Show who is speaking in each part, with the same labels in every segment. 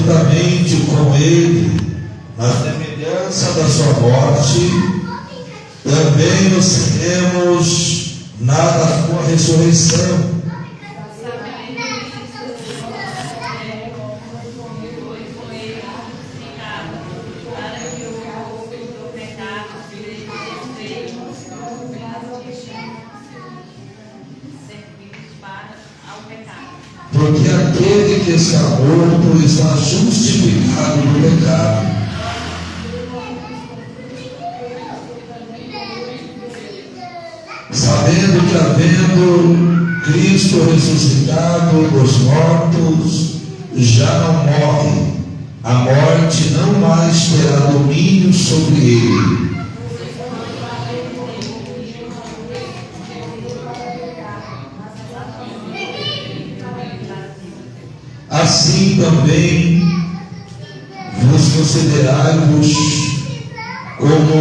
Speaker 1: juntamente com ele na semelhança da sua morte, também nos seremos na sua ressurreição. Porque aquele que está morto está justificado do pecado. Sabendo que, havendo Cristo ressuscitado dos mortos, já não morre, a morte não mais terá domínio sobre ele. Assim também vos considerai-vos como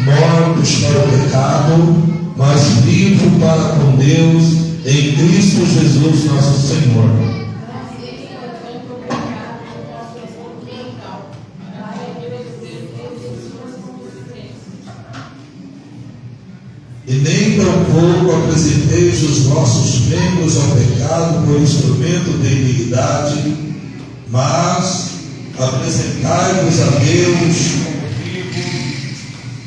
Speaker 1: mortos para o pecado, mas vivos para com Deus em Cristo Jesus nosso Senhor. E nem tampouco apresenteis os vossos membros ao pecado por instrumento de iniquidade, mas apresentai-vos a Deus como vivos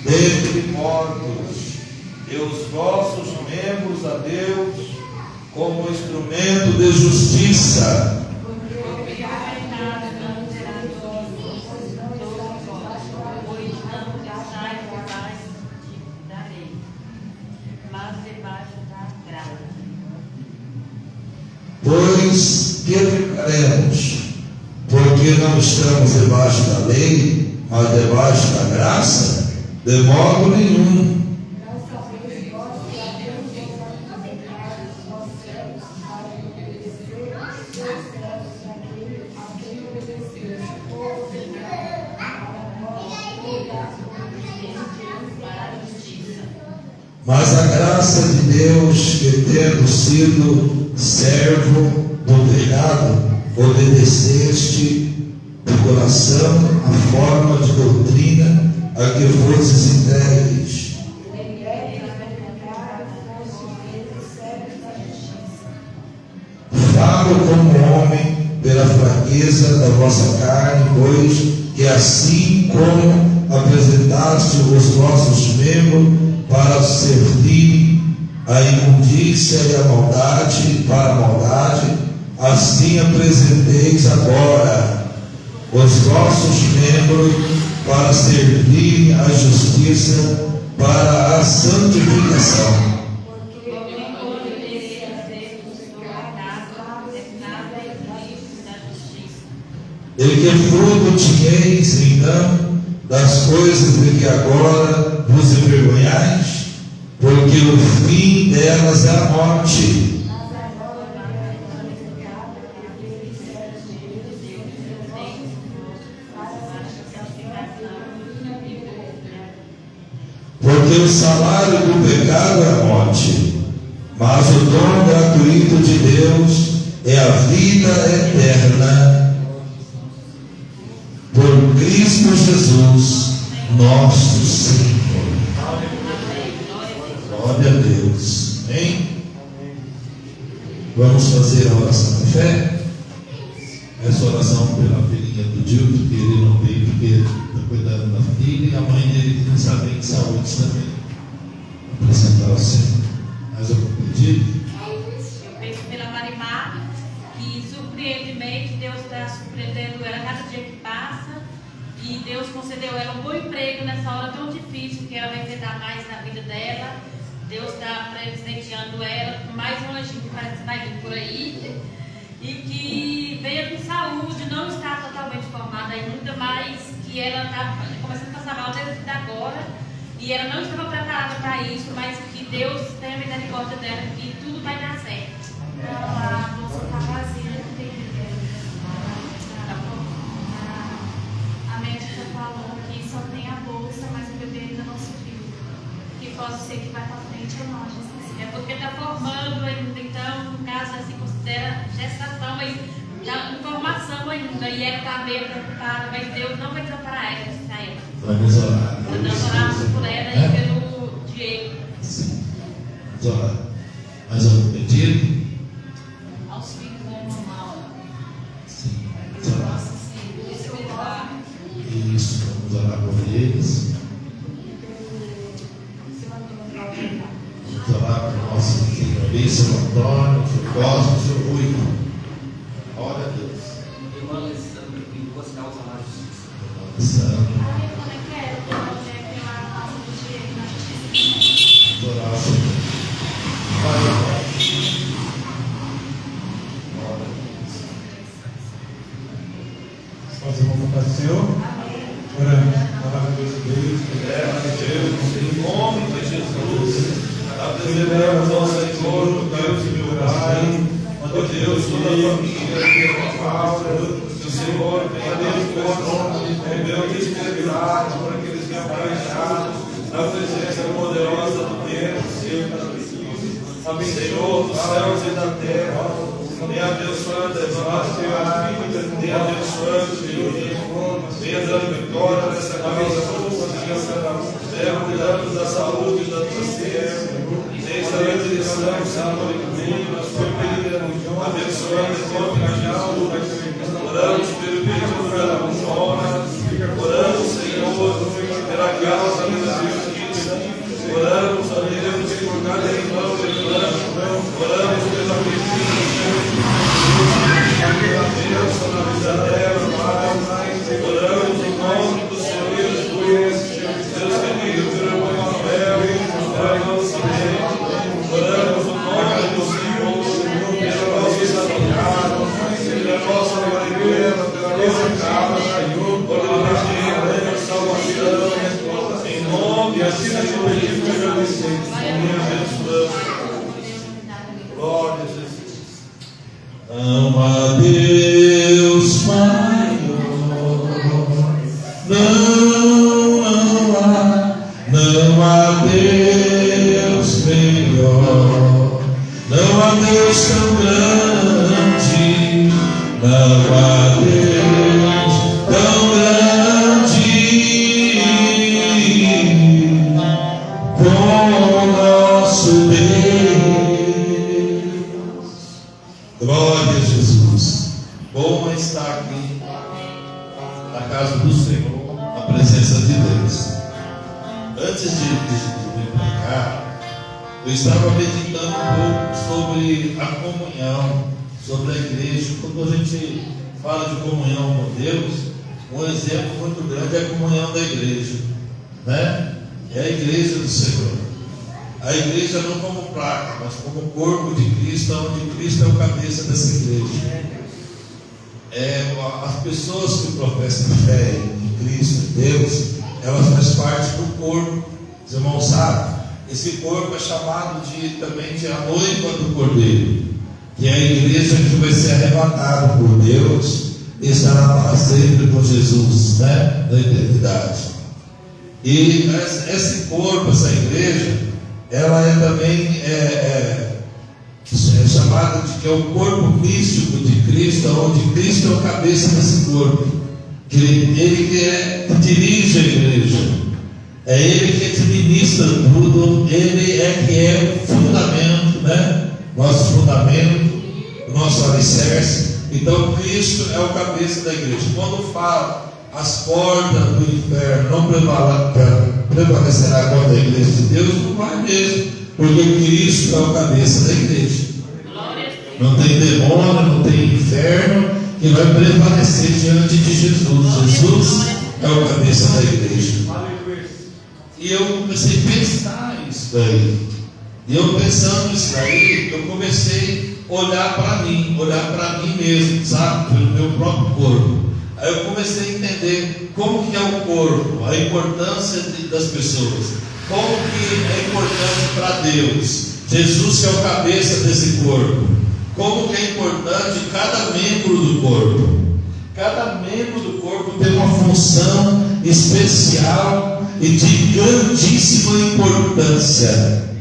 Speaker 1: dentre mortos, e os vossos membros a Deus como instrumento de justiça. Pois que ficaremos? Porque não estamos debaixo da lei, mas debaixo da graça? De modo nenhum. Mas a graça de Deus, que tendo sido servo do pecado, obedeceste de coração a forma de doutrina a que fostes entregues. Falo como homem pela fraqueza da vossa carne, pois que assim como apresentaste os vossos membros para servir a imundícia e a maldade para a maldade, assim apresenteis agora os vossos membros para servir a justiça para a santificação. E que fruto tinhais então das coisas de que agora vos envergonhais? Porque o fim delas é a morte. Porque o salário do pecado é a morte, mas o dom gratuito de Deus é a vida eterna por Cristo Jesus, nosso Senhor. Glória a Deus. Amém? Vamos fazer a oração de fé. Essa oração pela filhinha do Dilton, que ele não veio porque está cuidando da filha, e a mãe dele que não está bem de saúde também. Apresentar ao Senhor. Mais algum pedido?
Speaker 2: Eu peço pela Marimar, que surpreendentemente Deus está surpreendendo ela cada dia que passa, e Deus concedeu ela um bom emprego nessa hora tão difícil que ela vai enfrentar mais na vida dela. Deus está presenteando ela com mais um anjinho que parece que vai vir por aí, e que venha com saúde, não está totalmente formada ainda, mas que ela está começando a passar mal desde agora, e ela não estava preparada para isso, mas que Deus tenha misericórdia dela, que tudo vai dar certo. A bolsa está vazia, não tem ninguém. A médica falou que só tem a bolsa, mas o bebê ainda não subiu. Que pode ser que vai para frente ou não, é porque está formando ainda, então, no caso, assim, considera gestação, mas informação ainda, e ela está meio preocupada, mas Deus não vai desamparar ela nessa época.
Speaker 1: Vamos orar.
Speaker 2: Nós oramos por ela e pelo Diego.
Speaker 1: Sim. Vamos orar. Mais algum pedido?
Speaker 2: Aos filhos da irmã Maura.
Speaker 1: Sim. Vamos orar.
Speaker 2: Espiritual.
Speaker 1: Isso, vamos orar por eles. Vamos orar por nosso filho ali, seu Antônio, seu Cosmo, seu Rui. Glória a Deus.
Speaker 3: Irmã Alessandra, que duas causas na justiça.
Speaker 1: Santo.
Speaker 2: Como é que é? Eu tenho lá a casa do Diego na justiça.
Speaker 1: Vamos orar, Senhor. Glória a Deus.
Speaker 4: Nós vamos para o Senhor. Oramos. Maravilhoso Deus.
Speaker 1: Em nome de Jesus, apresentamos ao Senhor, Deus e meu Pai, ó Deus, toda a família, que o Senhor venha Deus, Deus despertar, para que eles venham planejar na presença poderosa do Deus, Senhor dos céus e da terra, venha abençoando as nossas vidas, venha abençoando os filhos, venha dando vitória nessa causa, venha cuidando da saúde da tua serva, deixa a direção, Senhor, incluindo a sua vida, abençoando em nome de Jesus, oramos pelo pedido da honra, oramos, Senhor, pela causa dos teus filhos, oramos, ó Deus, por cada irmão e irmã, oramos pela medida Deus, na vida dela, Pai, oramos em nome do Senhor Jesus, Deus querido, pelo irmão Rafael, pelo irmão Silêncio, oramos o nome do Senhor, pela nossa família, pela nossa marido, pela nossa casa, pela nossa salvação, em nome do Senhor Jesus, glória a Jesus. Não há Deus maior, não há Deus melhor, não há Deus tão grande, não há Deus tão grande como nosso Deus. Glória a Jesus. Bom é estar aqui na casa do Senhor, na presença de Deus. Antes de vir para cá, eu estava meditando um pouco sobre a comunhão, sobre a igreja. Quando a gente fala de comunhão com Deus, um exemplo muito grande é a comunhão da igreja, né? É a igreja do Senhor. A igreja não como placa, mas como corpo de Cristo, onde Cristo é o cabeça dessa igreja. As pessoas que professam fé em Cristo, em Deus, elas fazem parte do corpo. Os irmãos sabem, esse corpo é chamado também de a noiva do Cordeiro, que é a igreja que vai ser arrebatada por Deus e estará para sempre com Jesus, né? Na eternidade. E esse corpo, essa igreja, ela é também chamada de que é o corpo místico de Cristo, onde Cristo é o cabeça desse corpo, que ele que dirige a igreja, é ele que administra tudo, ele que é o fundamento, né? Nosso fundamento, o nosso alicerce. Então Cristo é o cabeça da igreja. Quando fala as portas do inferno não prevalecerá contra a igreja de Deus, não vai mesmo, porque Cristo é o cabeça da igreja. Não tem demônio, não tem inferno que vai prevalecer diante de Jesus. Jesus é o cabeça da igreja. E eu comecei a pensar isso daí. E eu pensando isso daí, eu comecei a olhar para mim mesmo, sabe? Pelo meu próprio corpo. Aí eu comecei a entender como que é o corpo, a importância das pessoas, como que é importante para Deus, Jesus que é o cabeça desse corpo, como que é importante cada membro do corpo. Cada membro do corpo tem uma função especial e de grandíssima importância.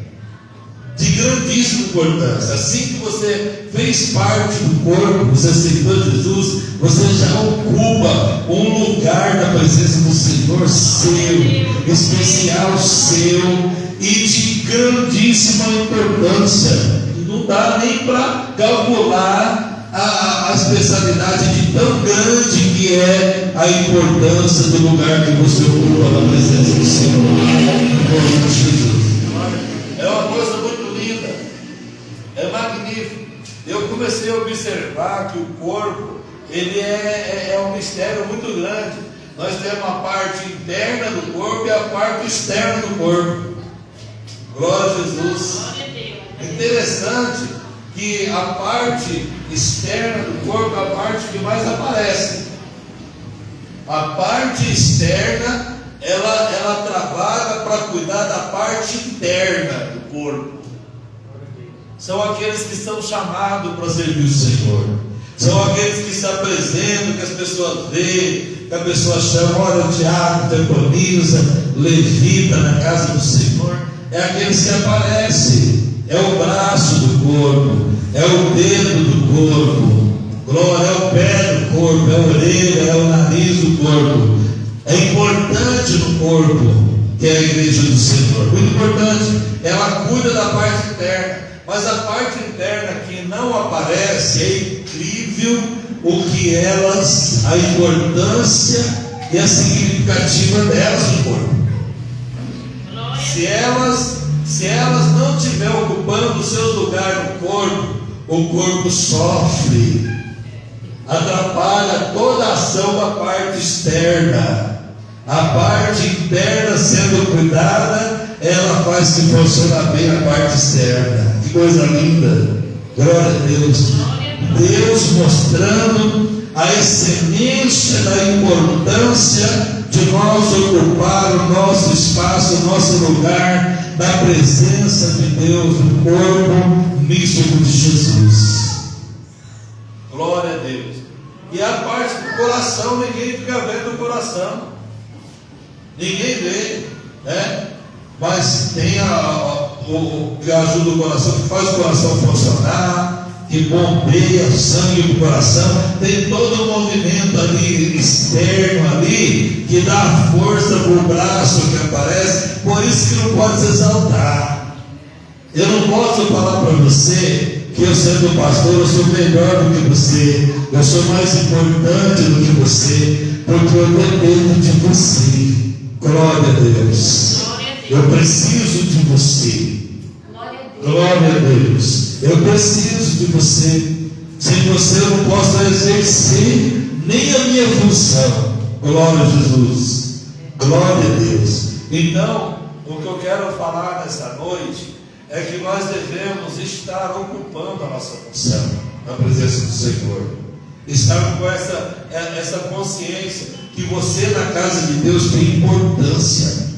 Speaker 1: de grandíssima importância. Assim que você fez parte do corpo, você aceitou Jesus, você já ocupa um lugar na presença do Senhor seu, especial seu e de grandíssima importância. Não dá nem para calcular a especialidade de tão grande que é a importância do lugar que você ocupa na presença do Senhor. É uma coisa muito linda, é magnífico. Eu comecei a observar que o corpo, ele é um mistério muito grande. Nós temos a parte interna do corpo e a parte externa do corpo. Glória a Jesus. Interessante que a parte externa do corpo é a parte que mais aparece. A parte externa, ela trabalha para cuidar da parte interna do corpo. São aqueles que são chamados para servir o Senhor. São aqueles que se apresentam, que as pessoas veem, que a pessoa chama, olha o diácono, temporiza, levita na casa do Senhor. É aqueles que aparecem. É o braço do corpo, é o dedo do corpo, glória, é o pé do corpo, é a orelha, é o nariz do corpo. É importante no corpo, que é a igreja do Senhor, muito importante. Ela cuida da parte interna, mas a parte interna que não aparece, é incrível o que elas, a importância e a significativa delas no corpo. Se elas não estiverem ocupando os seus lugares no corpo, o corpo sofre, atrapalha toda a ação da parte externa. A parte interna sendo cuidada, ela faz que funcione bem a parte externa. Que coisa linda! Glória a Deus! Deus mostrando a excelência da importância de nós ocupar o nosso espaço, o nosso lugar na presença de Deus, no corpo místico de Jesus. Glória a Deus. E a parte do coração, ninguém fica vendo o coração. Ninguém vê, né? Mas tem o que ajuda o coração, que faz o coração funcionar, que bombeia o sangue do coração. Tem todo um movimento ali externo ali que dá força para o braço que aparece. Por isso que não pode se exaltar. Eu não posso falar para você que eu sendo pastor eu sou melhor do que você, eu sou mais importante do que você, porque eu dependo de você. Glória a Deus. Eu preciso de você. Glória a Deus. Eu preciso de você. Sem você eu não posso exercer nem a minha função. Glória a Jesus. Glória a Deus. Então, o que eu quero falar nessa noite é que nós devemos estar ocupando a nossa função na presença do Senhor. Estar com essa consciência que você na casa de Deus tem importância.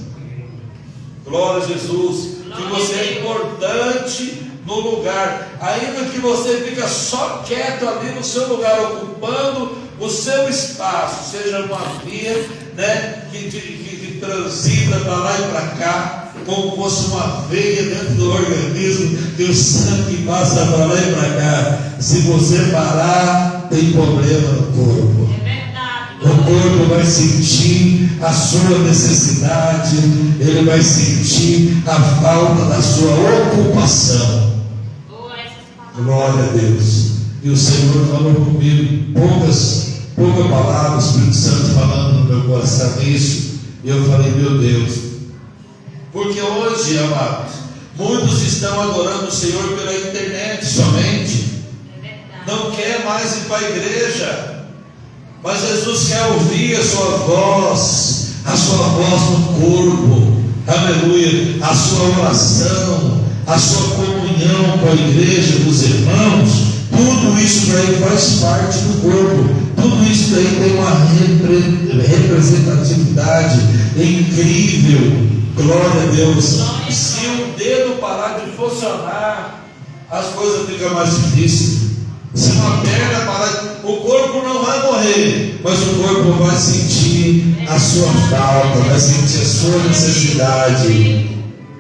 Speaker 1: Glória a Jesus. Que você é importante no lugar, ainda que você fica só quieto ali no seu lugar, ocupando o seu espaço, seja uma via, né, que transita para lá e para cá, como fosse uma veia dentro do organismo, que o sangue passa para lá e para cá. Se você parar, tem problema no corpo. O corpo vai sentir a sua necessidade, ele vai sentir a falta da sua ocupação. Glória a Deus. E o Senhor falou comigo poucas palavras, o Espírito Santo falando no meu coração isso. E eu falei, meu Deus, porque hoje, amados, muitos estão adorando o Senhor pela internet somente, não quer mais ir para a igreja. Mas Jesus quer ouvir a sua voz no corpo, aleluia, a sua oração, a sua comunhão com a igreja dos irmãos. Tudo isso daí faz parte do corpo, tudo isso daí tem uma representatividade incrível. Glória a Deus. Se um dedo parar de funcionar, as coisas ficam mais difíceis. Se uma perna parar, o corpo não vai morrer, mas o corpo vai sentir a sua falta, vai sentir a sua necessidade.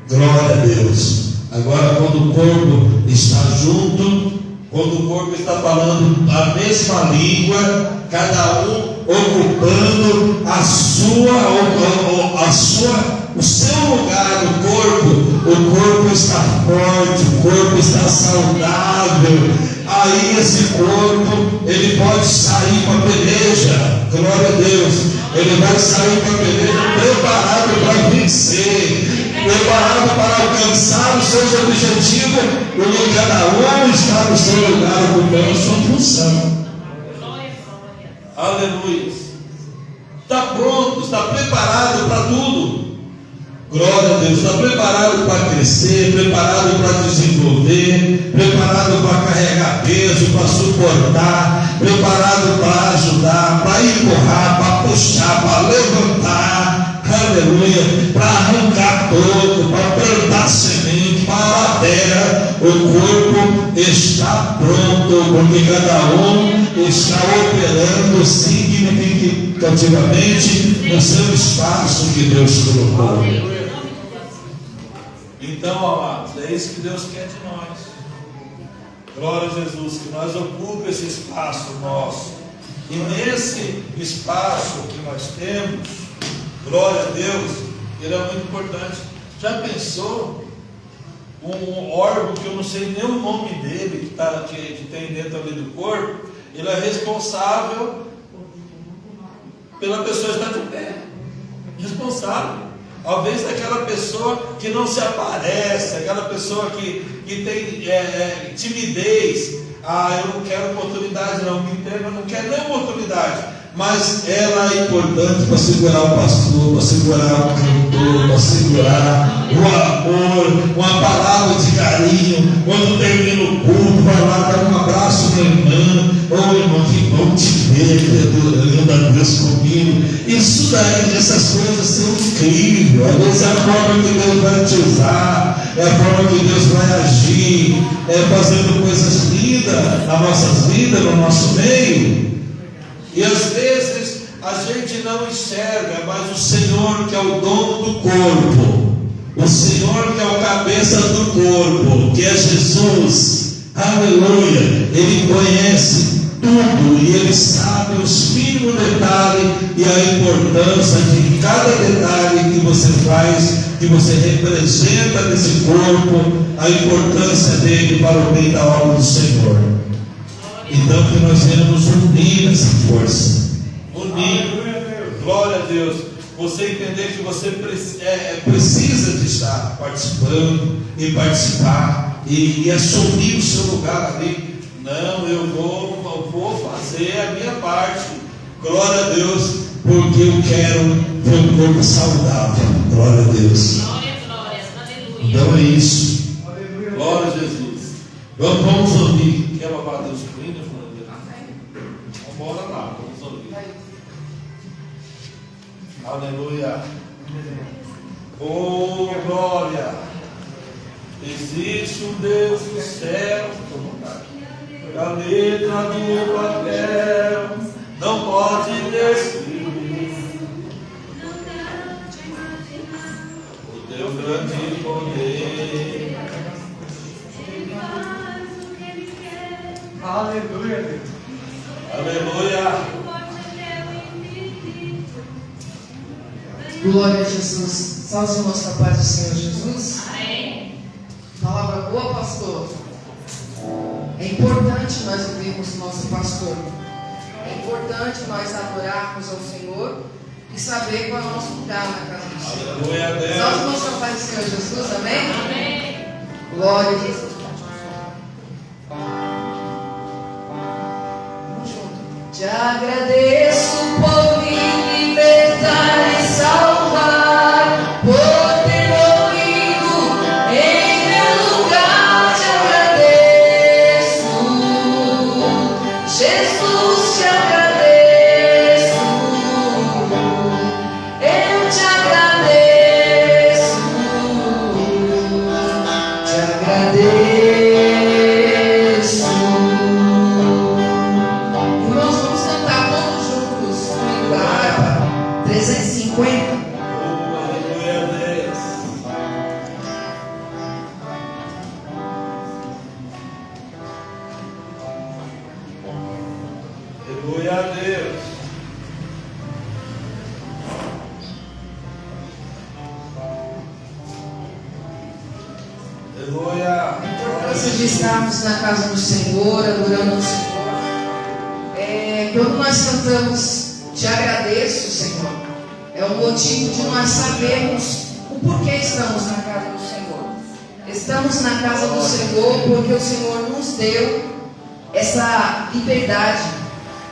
Speaker 1: Glória a Deus. Agora, quando o corpo está junto, quando o corpo está falando a mesma língua, cada um ocupando o seu lugar no corpo, o corpo está forte, o corpo está saudável. Aí esse corpo, ele pode sair para a peleja, glória a Deus, ele vai sair para a peleja preparado para vencer, preparado para alcançar os seus objetivos, porque cada um está no seu lugar, ocupando a sua função. Aleluia. Está pronto, está preparado para tudo. Glória a Deus, está preparado para crescer, preparado para desenvolver, preparado para carregar peso, para suportar, preparado para ajudar, para empurrar, para puxar, para levantar, aleluia, para arrancar todo, para plantar semente, para a terra. O corpo está pronto, porque cada um está operando significativamente no seu espaço que Deus colocou. Então, amados, é isso que Deus quer de nós. Glória a Jesus, que nós ocupemos esse espaço nosso. E nesse espaço que nós temos, glória a Deus, ele é muito importante. Já pensou um órgão que eu não sei nem o nome dele, que tem dentro ali do corpo, ele é responsável pela pessoa estar de pé. Responsável. Talvez aquela pessoa que não se aparece, aquela pessoa que tem timidez. Eu não quero oportunidade, não, me entendo, eu não quero nem oportunidade. Mas ela é importante para segurar o pastor, para segurar o cantor, para segurar o amor, uma palavra de carinho. Quando termina o culto, vai lá dar um abraço na irmã. Irmão, que bom te ver, adorando a Deus comigo. Isso daí, essas coisas são incríveis. Às vezes é a forma que Deus vai te usar, é a forma que Deus vai agir, fazendo coisas lindas nas nossas vidas, no nosso meio. E às vezes a gente não enxerga, mas o Senhor, que é o dono do corpo, o Senhor, que é o cabeça do corpo, que é Jesus, aleluia, Ele conhece tudo e Ele sabe os mínimos detalhes e a importância de cada detalhe que você faz, que você representa nesse corpo, a importância dele para o bem da obra do Senhor. Então que nós venhamos unir essa força. Unir. Glória a Deus. Você entender que você precisa de estar participando e participar e assumir o seu lugar ali. Não, eu vou fazer a minha parte. Glória a Deus, porque eu quero ter um corpo saudável. Glória a Deus.
Speaker 2: Glória, aleluia.
Speaker 1: Então é isso. Glória a Jesus. Vamos ouvir. Quer louvar a Deus por ele? Vamos embora lá, vamos ouvir. Aleluia. Oh, glória. Existe um Deus do céu. A letra do papel não pode descrever o teu grande poder.
Speaker 4: Aleluia, Deus.
Speaker 1: Aleluia.
Speaker 5: Glória a Jesus. Salve os irmãos com a paz do Senhor Jesus.
Speaker 2: Amém.
Speaker 5: Palavra boa, pastor. É importante nós ouvirmos o nosso pastor. É importante nós adorarmos ao Senhor e saber qual é o nosso lugar na casa do Senhor.
Speaker 1: Aleluia a Deus.
Speaker 5: Salve os irmãos com a paz do Senhor Jesus. Amém?
Speaker 2: Amém.
Speaker 5: Glória a Jesus. Vamos junto. Te agradeço por me libertar e salvar, por ter morrido em meu lugar. Te agradeço, Jesus, te agradeço, eu te agradeço, te agradeço. Irmãos, vamos cantar todos juntos comigo da harpa 350.
Speaker 1: Aleluia a Deus.
Speaker 5: A importância de estarmos na casa do Senhor, adorando o Senhor. Quando nós cantamos Te Agradeço, Senhor, é um motivo de nós sabermos o porquê estamos na casa do Senhor. Estamos na casa do Senhor porque o Senhor nos deu essa liberdade.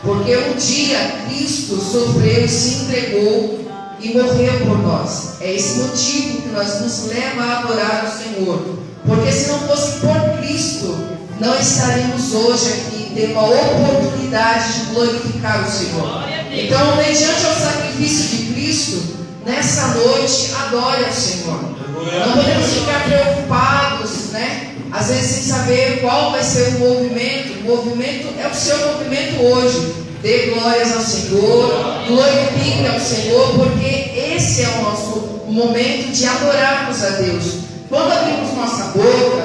Speaker 5: Porque um dia Cristo sofreu, se entregou e morreu por nós. É esse motivo que nos leva a adorar o Senhor. Porque se não fosse por Cristo, não estaríamos hoje aqui tendo a oportunidade de glorificar o Senhor. Então, mediante o sacrifício de Cristo, nessa noite, adore ao Senhor. Não podemos ficar preocupados, né? Às vezes sem saber qual vai ser o movimento. O movimento é o seu movimento hoje. Dê glórias ao Senhor, glorifique ao Senhor, porque esse é o nosso momento de adorarmos a Deus. Quando abrimos nossa boca,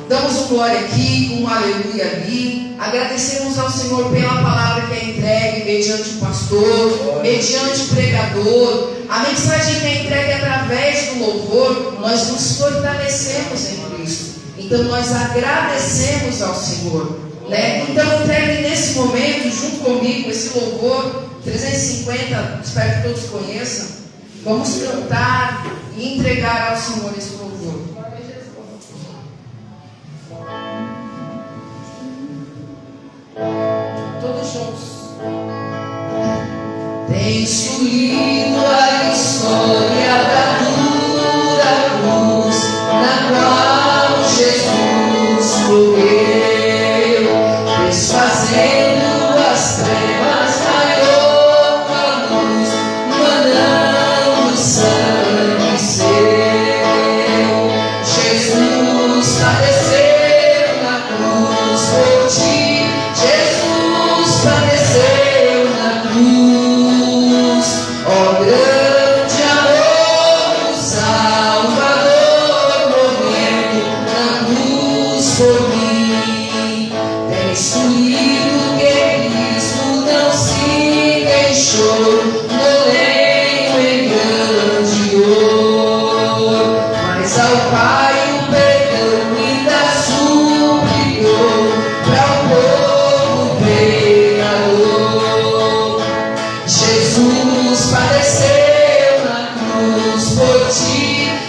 Speaker 5: damos um glória aqui, um aleluia ali, agradecemos ao Senhor pela palavra que é entregue mediante o pastor, mediante o pregador, a mensagem que é entregue através do louvor. Nós nos fortalecemos em Cristo, então nós agradecemos ao Senhor, né? Então entregue nesse momento, junto comigo, esse louvor 350, espero que todos conheçam. Vamos cantar e entregar ao Senhor esse louvor. Todos juntos. Tem subido a história da dura cruz, na qual Jesus morreu, desfazendo as trevas, raiou a luz, mandando sangue seu. Jesus padeceu na cruz por ti. Jesus padeceu na cruz, ó grande amor do Salvador, morrendo na cruz por mim. Tens lido que Cristo não se deixou, moleiro engandeou, mas ao Pai o perdão ainda suplicou para o povo pecador. Jesus padeceu na cruz por ti.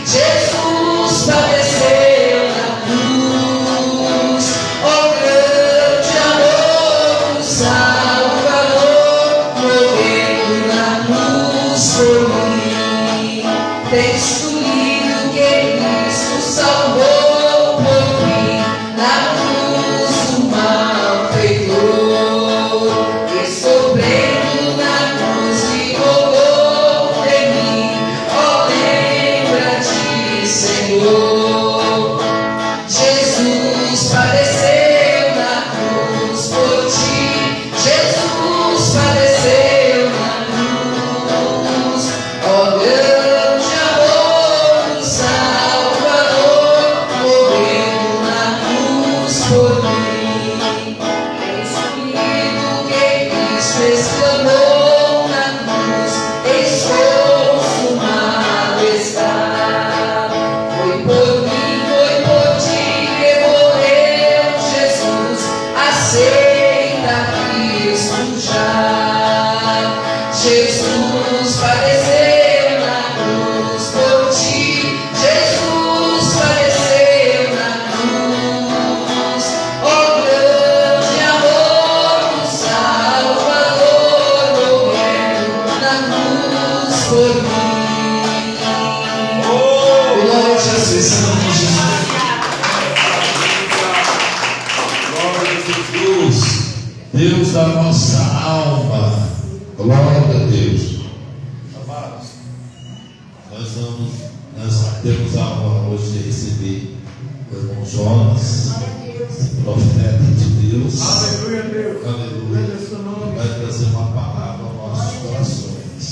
Speaker 5: Jesus padeceu na cruz, ó grande amor do Salvador, morrendo na cruz por mim. Tens tu lido que Cristo salvou por mim na cruz do malfeitor, e sofrendo na cruz me rogou de mim. Ó, lembra-te, Senhor. Jesus padeceu na cruz por ti. Jesus padeceu na cruz, ó grande amor do Salvador, morrendo na cruz por mim. Tens lido que Cristo exclamou na cruz: estou consumado está. Foi por mim, foi por ti que morreu Jesus. Aceita Cristo já. Jesus padeceu na cruz por ti. Jesus padeceu na cruz, ó grande amor do Salvador, morrendo na cruz por mim. Glória a Jesus.
Speaker 1: Glória a Jesus, Deus da nossa alma. Glória a Deus. Amados, nós temos a honra hoje de receber o irmão Jonas, profeta de Deus.
Speaker 4: Aleluia, Deus.
Speaker 1: Aleluia.
Speaker 4: Aleluia, seu nome.
Speaker 1: Vai trazer uma palavra aos nossos corações.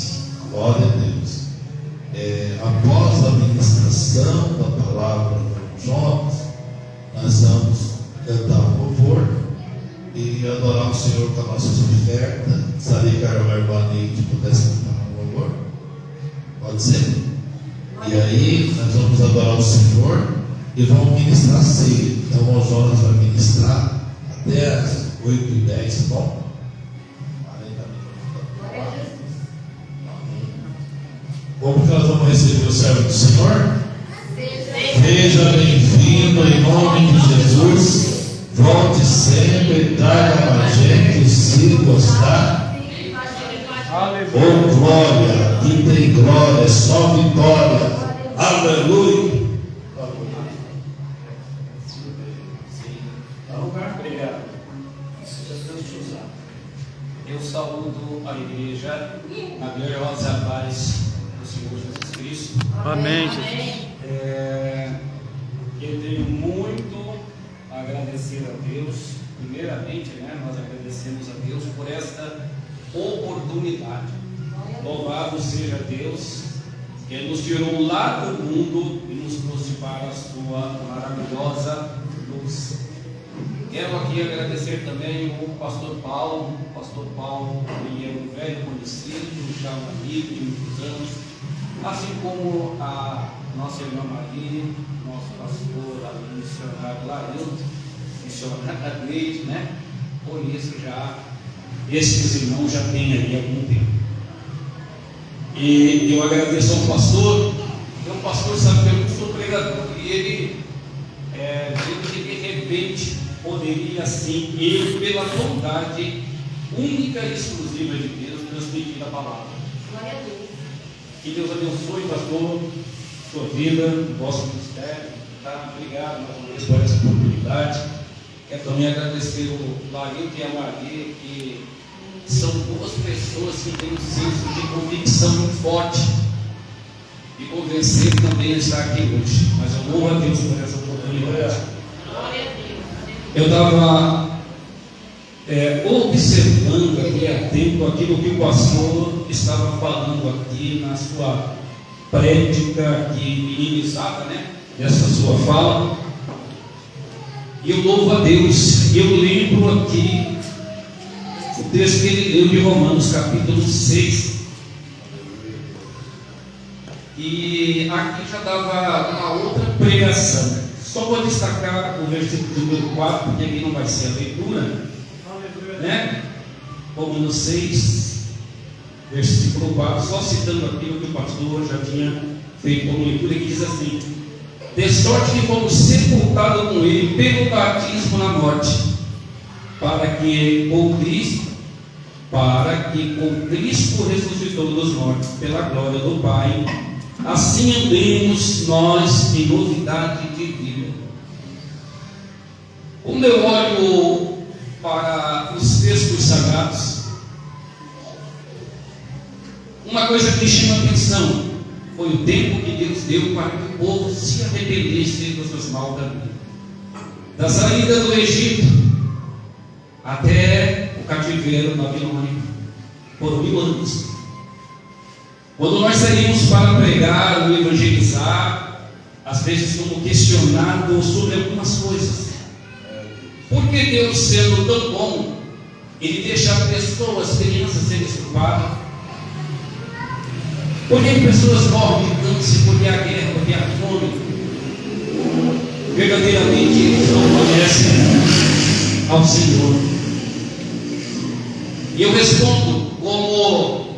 Speaker 1: Glória a Deus. Após a ministração da palavra do Jonas, nós vamos cantar um louvor e adorar o Senhor com as nossas ofertas. Gostaria que a irmã Neide pudesse cantar um louvor. Pode ser? E aí nós vamos adorar o Senhor e vão ministrar ceia. Então o Jonas vai ministrar até as 8h10, tá bom? 40 minutos. Como que nós vamos receber o servo do Senhor? Seja bem-vindo em nome de Jesus. Volte sempre, traga mais gente, se gostar. Oh glória, aqui tem glória, só vitória. Aleluia.
Speaker 3: Obrigado. Eu saúdo a igreja na gloriosa paz do Senhor Jesus Cristo.
Speaker 6: Amém, Jesus.
Speaker 3: Eu tenho muito a agradecer a Deus. Primeiramente, nós agradecemos a Deus por esta oportunidade. Louvado seja Deus, que nos tirou lá do mundo e nos trouxe para a sua maravilhosa luz. Quero aqui agradecer também o pastor Paulo. O pastor Paulo é um velho conhecido, já um amigo de muitos anos, assim como a nossa irmã Maria, nosso pastor, a missionária Lailton, missionária Leite, conheço já, esses irmãos já têm aí algum tempo. E eu agradeço ao pastor, porque o pastor sabe que eu não sou pregador, e ele viu que de repente poderia assim, eu, pela vontade única e exclusiva de Deus, transmitir a palavra.
Speaker 2: Glória a Deus.
Speaker 3: Que Deus abençoe, pastor, sua vida, vosso ministério. Tá? Obrigado mais uma vez por essa oportunidade. Quero também agradecer o Lailton e a Maria, que são duas pessoas que têm um senso de convicção muito forte e convencer também a estar aqui hoje. Mas eu louvo a Deus por essa oportunidade.
Speaker 2: Glória a Deus.
Speaker 3: Eu estava observando aqui atento aquilo que o pastor estava falando aqui na sua prédica aqui minimizada, dessa sua fala. E eu louvo a Deus. Eu lembro aqui o texto que ele leu de Romanos capítulo 6. E aqui já dava uma outra pregação. Só vou destacar o versículo número 4, porque aqui não vai ser a leitura, Romanos 6, versículo 4, só citando aquilo que o pastor já tinha feito como leitura, que diz assim: de sorte que fomos sepultados com ele pelo batismo na morte, para que com Cristo ressuscitou dos mortos pela glória do Pai, assim andemos nós em novidade de vida. Quando eu olho para os textos sagrados, uma coisa que me chama a atenção foi o tempo que Deus deu para que o povo se arrependesse dos seus maus caminhos. Da saída do Egito até o cativeiro babilônico, por 1000 anos. Quando nós saímos para pregar ou evangelizar, às vezes somos questionados sobre algumas coisas. Por que Deus, sendo tão bom, Ele deixa pessoas, crianças serem estupradas? Por que pessoas morrem de câncer, porque há guerra, porque há fome? Verdadeiramente eles não conhecem ao Senhor. E eu respondo como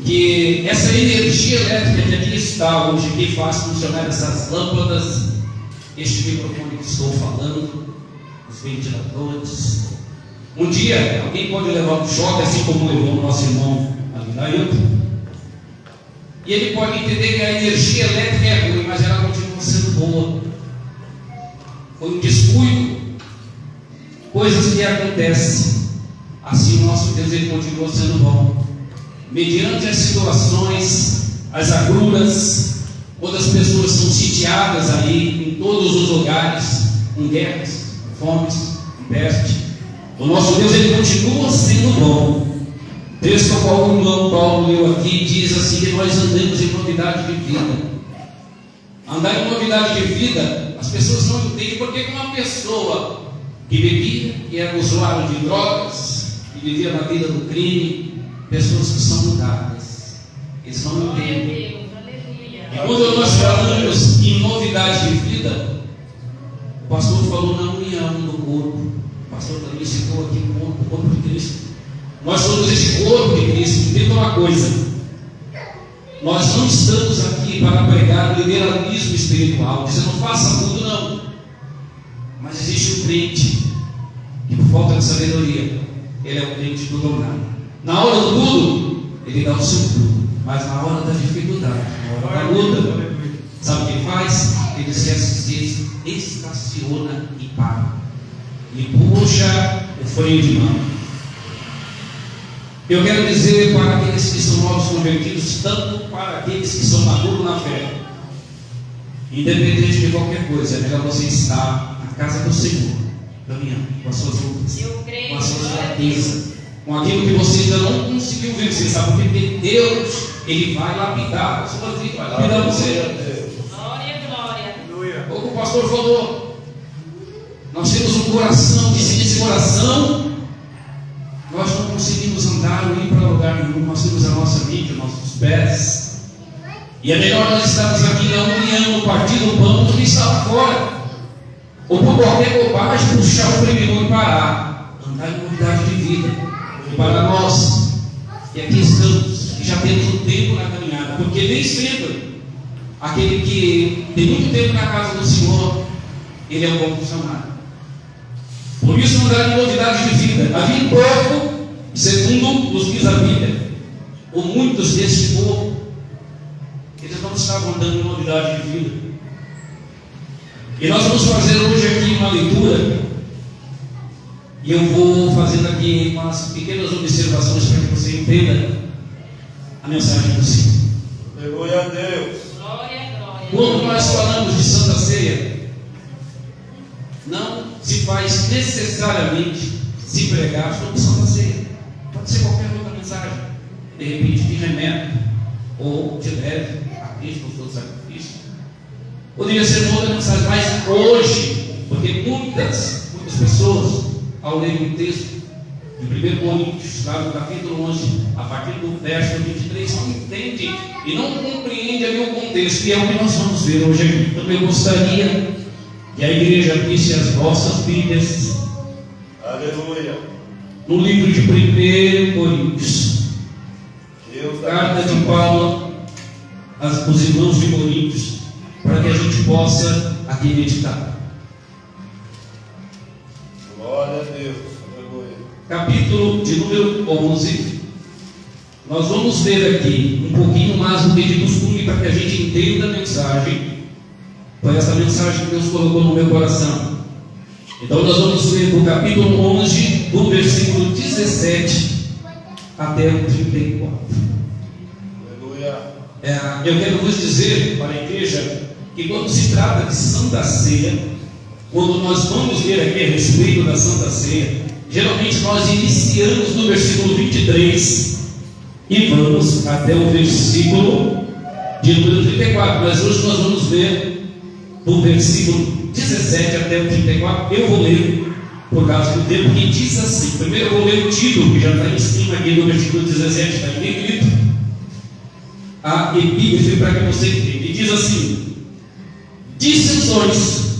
Speaker 3: que essa energia elétrica que aqui está hoje, que faz funcionar essas lâmpadas, este microfone que estou falando, os ventiladores, um dia alguém pode levar um choque, assim como levou o nosso irmão Lailton, e ele pode entender que a energia elétrica é ruim, mas ela continua sendo boa. Foi um descuido, coisas que acontecem. Assim o nosso Deus, Ele continua sendo bom. Mediante as situações, as agruras, quando as pessoas são sitiadas aí em todos os lugares, com guerras, fomes, peste, o nosso Deus, Ele continua sendo bom. O texto que o irmão Paulo leu aqui diz assim: que nós andamos em novidade de vida. Andar em novidade de vida, as pessoas não entendem, porque uma pessoa que bebia, que era usuário de drogas, que vivia na vida do crime, pessoas que são mudadas, eles não entendem. E quando nós falamos em novidade de vida, o pastor falou na união do corpo. O pastor também citou aqui o corpo de Cristo. Nós somos esse corpo de Cristo. Entenda uma coisa: nós não estamos aqui para pregar o liberalismo espiritual, dizendo faça tudo, não. Mas existe um crente que, por falta de sabedoria, ele é um crente do dominado. Na hora do tudo, ele dá o seu tudo. Mas na hora da dificuldade, na hora da luta, sabe o que ele faz? Ele se estaciona e para. E puxa o freio de mão. Eu quero dizer para aqueles que são novos convertidos, tanto para aqueles que são maduros na fé, independente de qualquer coisa, é melhor você estar na casa do Senhor, caminhando com as suas lutas, com as suas fraquezas, com aquilo que você ainda não conseguiu vencer, sabe? Porque Deus, Ele vai lapidar a sua vida, vai lapidar você.
Speaker 2: Glória, glória.
Speaker 3: Como o pastor falou, nós temos um coração, e sem esse coração, nós não conseguimos andar ou ir para lugar nenhum. Nós temos a nossa mente, os nossos pés. E é melhor nós estarmos aqui na união, no partido do pão, do que estar lá fora. Ou por qualquer bobagem, puxar o freio e parar. Andar em novidade de vida. E para nós, que aqui estamos, que já temos um tempo na caminhada, porque nem sempre aquele que tem muito tempo na casa do Senhor, ele é um bom funcionário. Por isso andar em novidade de vida. Havia pouco, segundo nos diz a Bíblia, ou muitos deste povo, eles não estavam andando em novidade de vida. E nós vamos fazer hoje aqui uma leitura, e eu vou fazendo aqui umas pequenas observações para que você entenda a mensagem do Senhor.
Speaker 1: Glória a Deus.
Speaker 2: Glória, glória.
Speaker 3: Quando nós falamos de Santa Ceia, não se faz necessariamente se pregar sobre Santa Ceia. Pode ser qualquer outra mensagem, de repente de remédio, ou de leve a Cristo, ou todo sacrifício. Poderia ser uma outra mensagem, mas hoje, porque muitas pessoas, ao ler o texto de 1 Coríntios, lá no capítulo 11, a partir do verso 23, não entende e não compreende ali o contexto, e é o que nós vamos ver hoje aqui. Então eu gostaria que a igreja abrisse as vossas Bíblias.
Speaker 1: Aleluia.
Speaker 3: No livro de 1 Coríntios, carta de Paulo aos irmãos de Coríntios, para que a gente possa aqui meditar.
Speaker 1: Glória a Deus. Aleluia.
Speaker 3: Capítulo de número 11. Nós vamos ver aqui um pouquinho mais do que de costume, para que a gente entenda a mensagem. Foi essa mensagem que Deus colocou no meu coração. Então nós vamos ler do capítulo 11, do versículo 17 até o 34.
Speaker 1: Aleluia.
Speaker 3: Eu quero vos dizer para a igreja que quando se trata de Santa Ceia, quando nós vamos ver aqui a respeito da Santa Ceia, geralmente nós iniciamos no versículo 23 e vamos até o versículo de número 34, mas hoje nós vamos ver do versículo 17 até o 34. Eu vou ler por causa do tempo, que diz assim. Primeiro eu vou ler o título, que já está em cima aqui do versículo 17, está em negrito, a epígrafe, para que você entenda. E diz assim: dissensões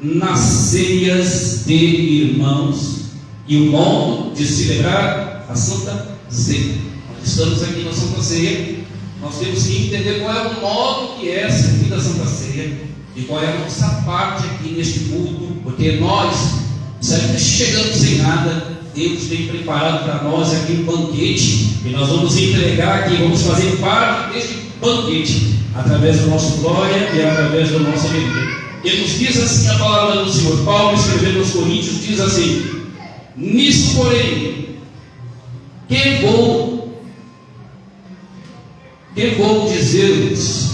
Speaker 3: nas ceias de irmãos e o modo de celebrar a Santa Ceia. Nós estamos aqui na Santa Ceia, nós temos que entender qual é o modo que é servida a Santa Ceia e qual é a nossa parte aqui neste culto, porque nós saímos chegando sem nada. Deus tem preparado para nós aqui um banquete, e nós vamos entregar aqui, vamos fazer parte deste banquete, através do nosso glória e através do nosso alegria. Ele nos diz assim a palavra do Senhor. Paulo, escrevendo aos Coríntios, diz assim: nisso, porém, que vou dizer-vos,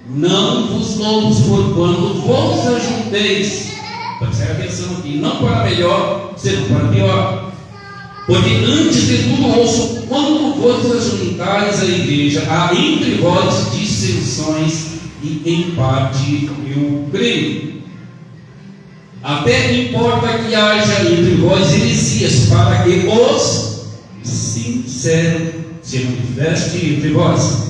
Speaker 3: não vos louvo por quando vos ajunteis. Preste atenção aqui, não para melhor, senão para pior. Porque antes de tudo ouço, quando vos ajuntais à igreja, há entre vós dissensões, e em parte eu creio. Até importa que haja entre vós heresias, para que os sinceros se manifeste entre vós.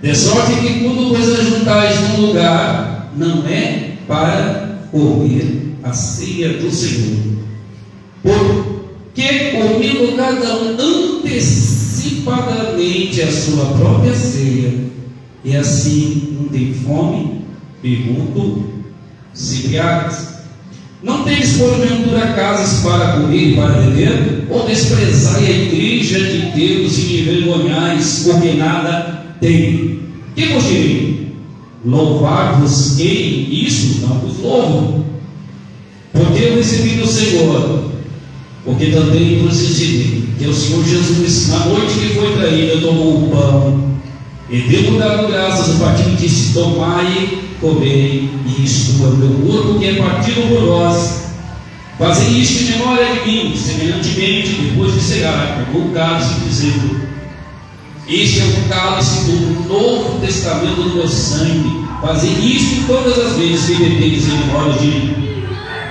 Speaker 3: De sorte que tudo vos ajuntais num lugar, não é para comer a ceia do Senhor. Porque comendo cada um antecipadamente a sua própria ceia, e assim não tem fome? Pergunto, se embriagas. Não tens porventura casas para comer e para beber? Ou desprezai a igreja de Deus e envergonhais, porque nada tem? Que vos direi? Louvar-vos-ei isso? Não vos louvo. Porque eu recebi do Senhor, porque também vos ensinei, que o Senhor Jesus, na noite que foi traído, tomou o pão, e deu dado graças ao partido, e disse: tomai, comei, isto é o meu corpo que é partido por vós. Fazei isto em memória de mim. Semelhantemente, depois de cear, pegou o cálice, dizendo: este é o cálice do Novo Testamento do meu sangue. Fazei isto todas as vezes que bebeis em memória de mim.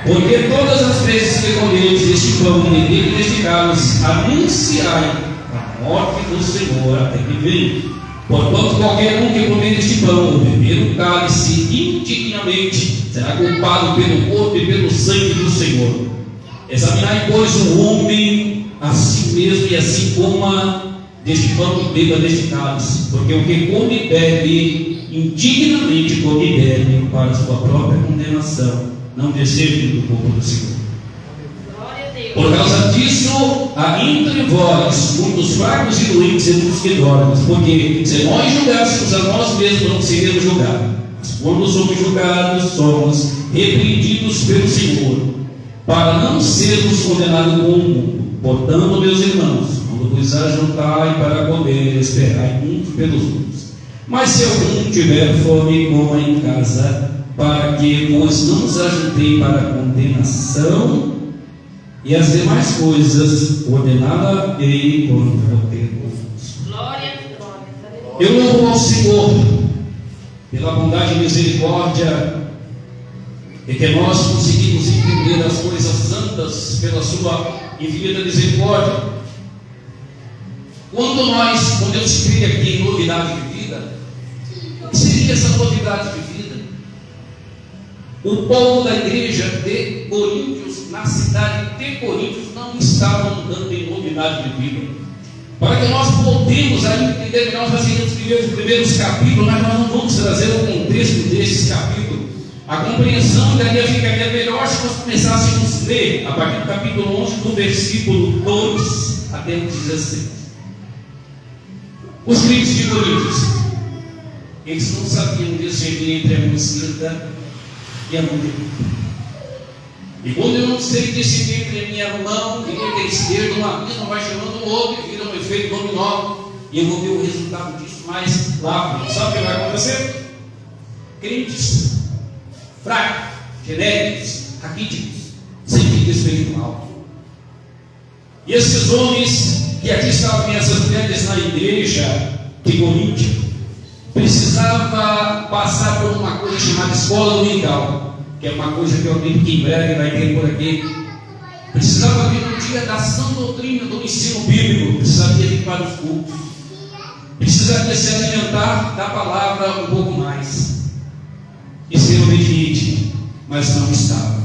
Speaker 3: Porque todas as vezes que comereis este pão e bebereis deste cálice, anunciai a morte do Senhor até que venha. Porquanto qualquer um que comer este pão ou beber o cálice indignamente será culpado pelo corpo e pelo sangue do Senhor. Examinai, pois, o homem a si mesmo, e assim coma deste pão e beba deste cálice. Porque o que come e bebe indignamente come e bebe para a sua própria condenação, não desejo do corpo do Senhor. Por causa disso, há entre vós muitos fracos e doentes e muitos que dormem. Porque se nós julgássemos a nós mesmos, não seríamos julgados. Mas quando somos julgados, somos repreendidos pelo Senhor, para não sermos condenados com o mundo. Portanto, meus irmãos, quando vos ajuntai para comer, esperai uns pelos outros. Mas se algum tiver fome, coma em casa, para que vos não os ajuntei para a condenação, e as demais coisas ordenada ei quando for ter convosco.
Speaker 2: Glória.
Speaker 3: Eu louvo ao Senhor pela bondade e misericórdia, e que nós conseguimos entender as coisas santas pela sua infinita misericórdia. Quando eu escrevi aqui em novidade de vida, o que seria essa novidade de vida? O povo da igreja de Coríntios, na cidade de Coríntios, não estavam andando em novidade de vida. Para que nós voltemos a entender melhor, nós iremos os primeiros capítulos, mas nós não vamos trazer o contexto desses capítulos. A compreensão daí ficaria melhor se nós começássemos a ler a partir do capítulo 11, do versículo 2 até o 16. Os crentes de Coríntios, eles não sabiam discernir entre a mão esquerda e a mão direita. E quando eu não sei decidir entre a minha mão e a esquerda, uma mesma vai chamando o outro e vira um efeito dominó. E eu vou ver o resultado disso mais lá. Sabe o que vai acontecer? Crentes fracos, genéricos, raquíticos, sem vida espiritual. E esses homens que aqui estavam, essas mulheres na igreja de Coríntios, precisava passar por uma coisa chamada escola dominical, que é uma coisa que eu acredito que em breve vai ter por aqui. Precisava vir no dia da sã doutrina do ensino bíblico, precisaria vir para os cultos, precisaria se alimentar da palavra um pouco mais e ser obediente, mas não estava.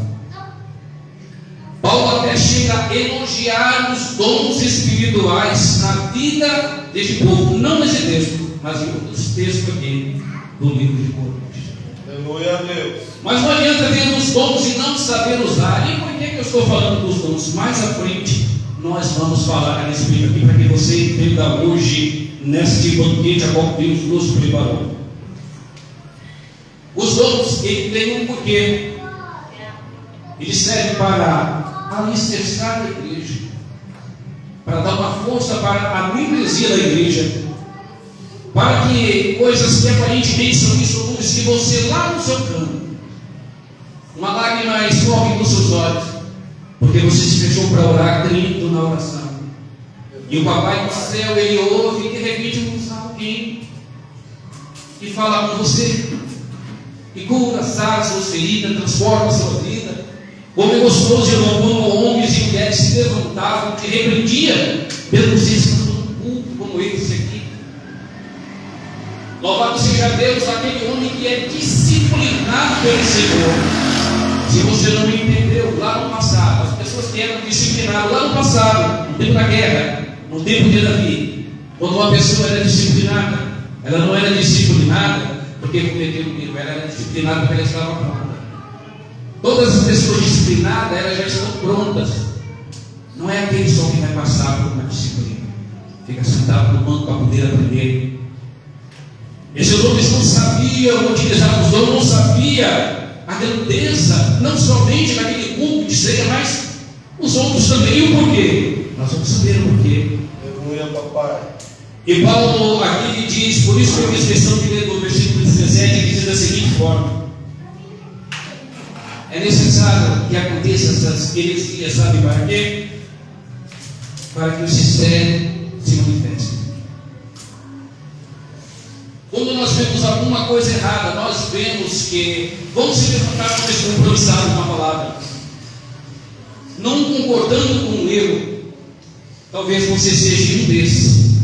Speaker 3: Paulo até chega a elogiar os dons espirituais na vida deste povo, não nesse texto, mas em outros textos aqui do livro de Coríntios.
Speaker 6: Aleluia a Deus.
Speaker 3: Mas não adianta ter os dons e não saber usar. E por que eu estou falando dos dons? Mais à frente nós vamos falar a respeito aqui, para que você entenda hoje, neste banquete a qual Deus nos preparou. Os dons, ele tem um porquê. Ele serve para alicerçar a igreja, para dar uma força para a membresia da igreja, para que coisas que aparentemente são insolúveis, que você lá no seu canto, uma lágrima escorre dos seus olhos, porque você se fechou para orar, crendo na oração. E o papai do céu, ele ouve, e de repente usa alguém que fala com você, e cura, sara suas feridas, transforma a sua vida. Como é gostoso e quando homens e mulheres se levantavam, te repreendia, pelo você estando num culto como esse aqui. Louvado seja Deus, aquele homem que é disciplinado pelo Senhor. Se você não entendeu, lá no passado, as pessoas que eram disciplinadas, lá no passado, no tempo da guerra, no tempo de Davi, quando uma pessoa era disciplinada, ela não era disciplinada porque cometeu um erro, ela era disciplinada porque ela estava pronta. Todas as pessoas disciplinadas, elas já estão prontas. Não é aquele só que vai passar por uma disciplina, fica sentado no banco para poder aprender. Esses homens não sabiam utilizar os dons, não sabia a grandeza, não somente daquele culto de ceia, mas os outros também. E o porquê? Nós vamos saber o porquê.
Speaker 1: Aleluia, papai.
Speaker 3: E Paulo aqui diz, por isso que eu fiz questão de ler do versículo 17, que diz da seguinte forma: é necessário que aconteça essas heresias, sabe para quê? Para que o sincero se manifeste. Quando nós vemos alguma coisa errada, nós vemos que vamos se levantar com esse compromissado com a palavra, não concordando com o erro. Talvez você seja um desses.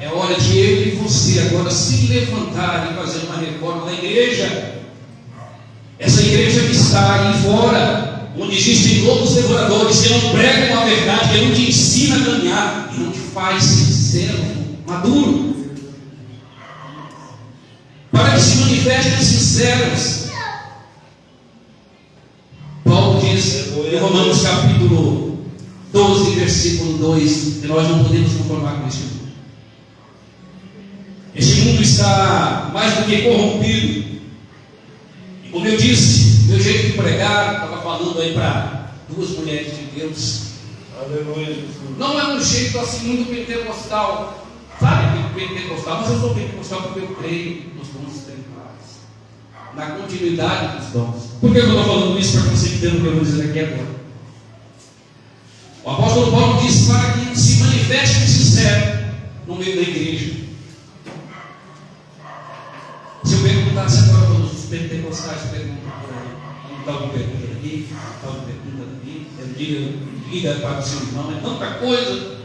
Speaker 3: É hora de eu e você agora se levantar e fazer uma reforma na igreja. Essa igreja que está aí fora, onde existem outros devoradores que não pregam a verdade, que não te ensina a caminhar e não te faz sincero, maduro, para que se manifestem sinceros. Paulo diz em Romanos capítulo 12, versículo 2, que nós não podemos conformar com este mundo. Este mundo está mais do que corrompido. E como eu disse, meu jeito de pregar, estava falando aí para duas mulheres de Deus.
Speaker 1: Aleluia, Jesus.
Speaker 3: Não é um jeito assim muito pentecostal. Sabe que pentecostal? Mas eu sou pentecostal porque eu creio nos dons espirituais, na continuidade dos dons. Por que eu estou falando isso? Para você entender o que eu vou dizer aqui agora. O apóstolo Paulo disse para que se manifeste o sincero no meio da igreja. Se eu perguntasse agora para os pentecostais, perguntam por aí, um tal de pergunta aqui, um tal de pergunta ali, liga para o seu irmão, é tanta coisa.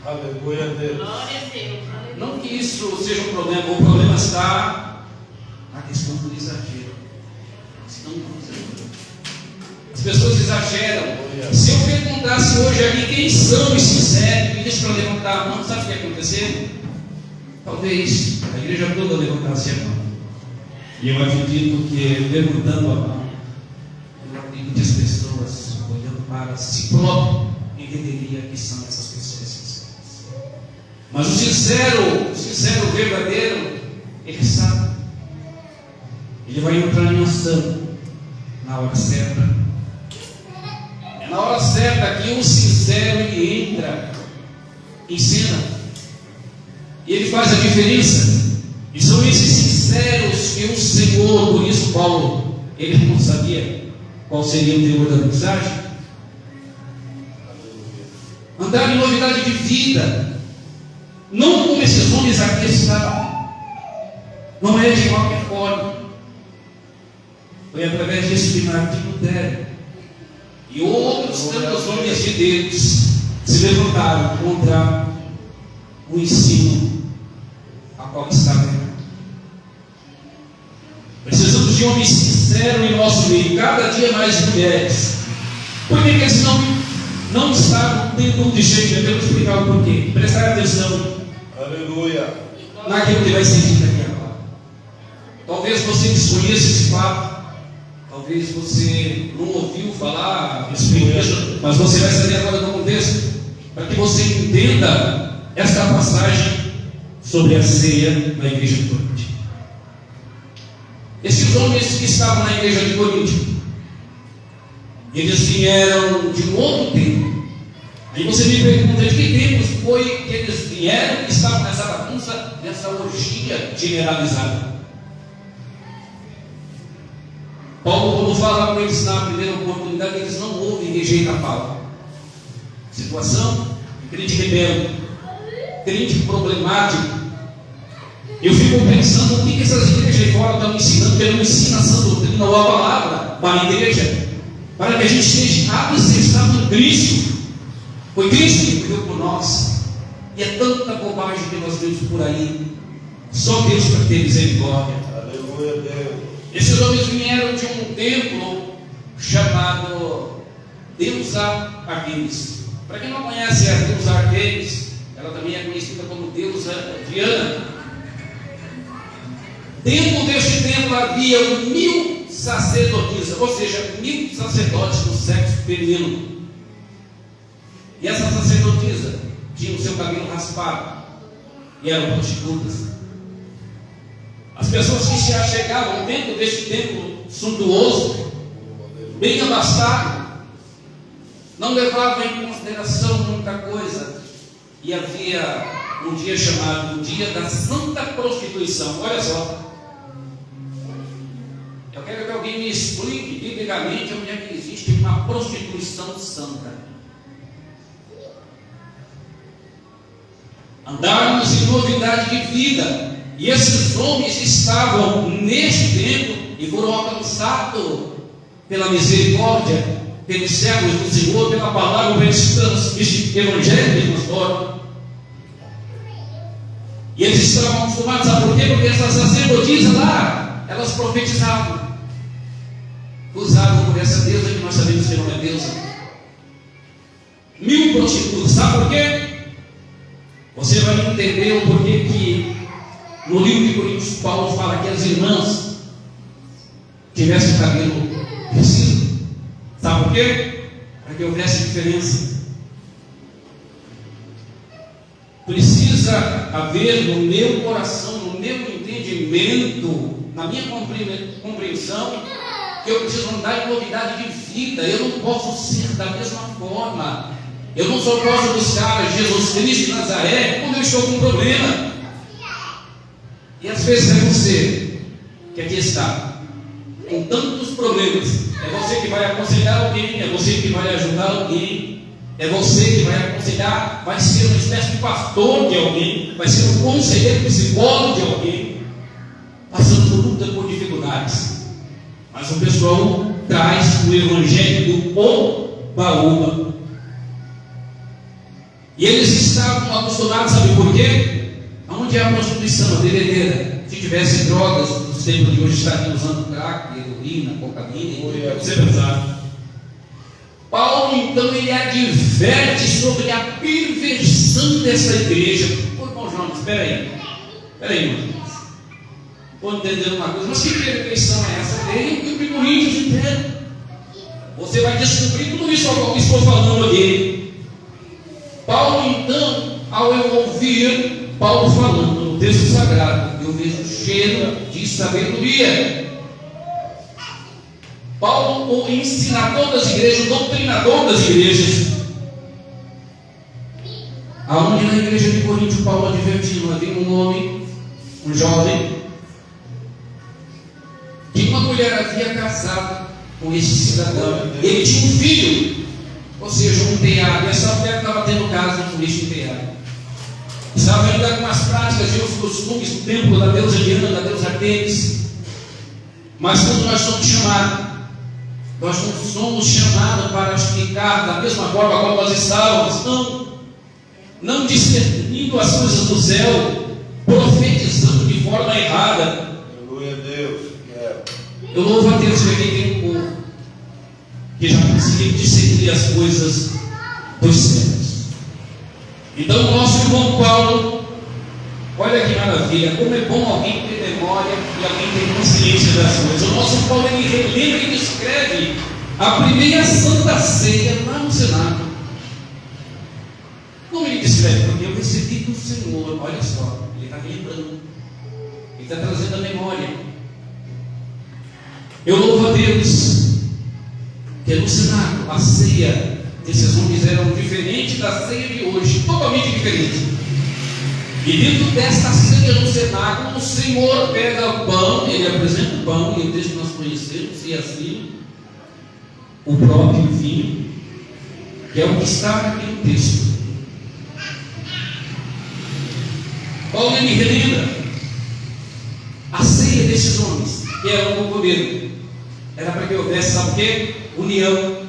Speaker 1: Aleluia, Deus.
Speaker 2: Glória a Deus.
Speaker 3: Não que isso seja um problema, o problema está na questão do exagero. As pessoas exageram. Se eu perguntasse hoje aqui quem são os sinceros, e deixa para levantar a mão, sabe o que ia acontecer? Talvez a igreja toda levantasse a mão. E eu acredito que levantando a mão, eu acredito que as pessoas, olhando para si próprio, entenderia que são essas pessoas sinceras. Mas o sincero verdadeiro, ele sabe. Ele vai entrar em ação na hora certa. É na hora certa que o sincero ele entra em cena. E ele faz a diferença. E são esses sinceros que o Senhor, por isso Paulo, ele não sabia qual seria o teor da mensagem. Andar em novidade de vida, não como esses homens aqui estavam, não é de qualquer forma. Foi através desse primário de Lutero e outros tantos homens de Deus se levantaram contra o ensino a qual estava errado. Precisamos de homens sinceros em nosso meio, cada dia mais mulheres. Por que eles não estavam tendo de jeito? Eu vou explicar o porquê. Prestar atenção.
Speaker 1: Aleluia.
Speaker 3: Naquilo que vai ser dito aqui agora. Talvez você desconheça esse fato. Talvez você não ouviu falar a respeito disso, mas você vai saber agora do contexto, para que você entenda esta passagem sobre a ceia na igreja de Corinto. Esses homens que estavam na igreja de Corinto, eles vieram de um outro tempo. Aí você me pergunta, de que tempo foi que eles vieram e estavam nessa bagunça, nessa orgia generalizada? Paulo, quando fala com eles na primeira oportunidade, eles não ouvem e rejeitam a palavra. Situação, crente rebelde, crente problemático. Eu fico pensando o que essas igrejas de fora estão ensinando, porque não ensina a sã doutrina ou a palavra para a igreja, para que a gente seja alicerçado em Cristo. Foi Cristo que morreu por nós. E é tanta bobagem que nós vemos por aí Só Deus para ter misericórdia.
Speaker 1: Aleluia, Deus.
Speaker 3: Esses homens vieram de um templo chamado Deusa Artemis. Para quem não conhece a Deusa Artemis, ela também é conhecida como Deusa Diana. Dentro deste templo havia 1000 sacerdotisas, ou seja, 1000 sacerdotes do sexo feminino. E essas sacerdotisas tinham o seu cabelo raspado e eram prostitutas. As pessoas que se achegavam dentro deste templo suntuoso, bem abastado, não levavam em consideração muita coisa. E havia um dia chamado Dia da Santa Prostituição. Olha só. Eu quero que alguém me explique biblicamente onde é que existe uma prostituição santa. Andávamos em novidade de vida. E esses homens estavam neste tempo e foram alcançados pela misericórdia, pelos servos do Senhor, pela palavra cristãs, este evangelho que nos torna. E eles estavam acostumados, sabe por quê? Porque essas sacerdotisas lá, elas profetizavam, usavam por essa deusa que nós sabemos que não é deusa. 1000 prostitutas, sabe por quê? Você vai entender o porquê que no livro de Coríntios, Paulo fala que as irmãs tivessem cabelo crescido. Sabe por quê? Para que houvesse diferença. Precisa haver no meu coração, no meu entendimento, na minha compreensão, que eu preciso andar em novidade de vida. Eu não posso ser da mesma forma. Eu não só posso buscar Jesus Cristo de Nazaré quando eu estou com um problema. E às vezes é você que aqui está com tantos problemas. É você que vai aconselhar alguém, é você que vai ajudar alguém, é você que vai aconselhar, vai ser uma espécie de pastor de alguém, vai ser um conselheiro psicólogo de alguém, passando por luta, por dificuldades. Mas o pessoal traz o evangelho do oba-oba. E eles estavam acostumados, sabe por quê? Onde é a prostituição, a bebedeira? Se tivesse drogas, nos tempos de hoje estariam usando crack, heroína, cocaína, você pensar. Paulo então ele adverte sobre a perversão dessa igreja. Pô, irmão Jonas, espera aí, irmão. Estou entendendo uma coisa, mas que perversão é essa? Leia o Coríntios inteiro. Você vai descobrir tudo isso que estou falando aqui. Paulo então, ao eu ouvir Paulo falando no texto sagrado, eu vejo cheiro de sabedoria. Paulo, o ensinador das igrejas, o doutrinador das igrejas. Aonde na igreja de Corinto, Paulo advertiu, havia um homem, um jovem, que uma mulher havia casado com esse cidadão. Ele tinha um filho, ou seja, um enteado. Essa mulher estava tendo casa com este enteado. Estava ainda com as práticas e os costumes do templo da deusa Diana, da deusa Artemis. Mas quando nós somos chamados, nós não somos chamados para ficar da mesma forma como nós estávamos, não discernindo as coisas do céu, profetizando de forma errada.
Speaker 1: Aleluia, Deus.
Speaker 3: Eu louvo a Deus que aqui tem um povo que já conseguiu discernir as coisas dos céus. Então, o nosso irmão Paulo, olha que maravilha, como é bom alguém ter memória e alguém ter consciência das coisas. O nosso Paulo, ele relembra e descreve a primeira Santa Ceia lá no Senado. Como ele descreve? Porque eu recebi do Senhor, olha só, ele está lembrando, ele está trazendo a memória. Eu louvo a Deus, que no Senado, a ceia desses homens eram diferente da ceia de hoje, totalmente diferente. E dentro desta ceia no cenáculo, o Senhor pega o pão, ele apresenta o pão, e o texto que nós conhecemos, e assim, o próprio vinho, que é o que está aqui no texto. Paulo ele relembra a ceia desses homens, que eram o comer. Era para que houvesse, sabe o quê? União.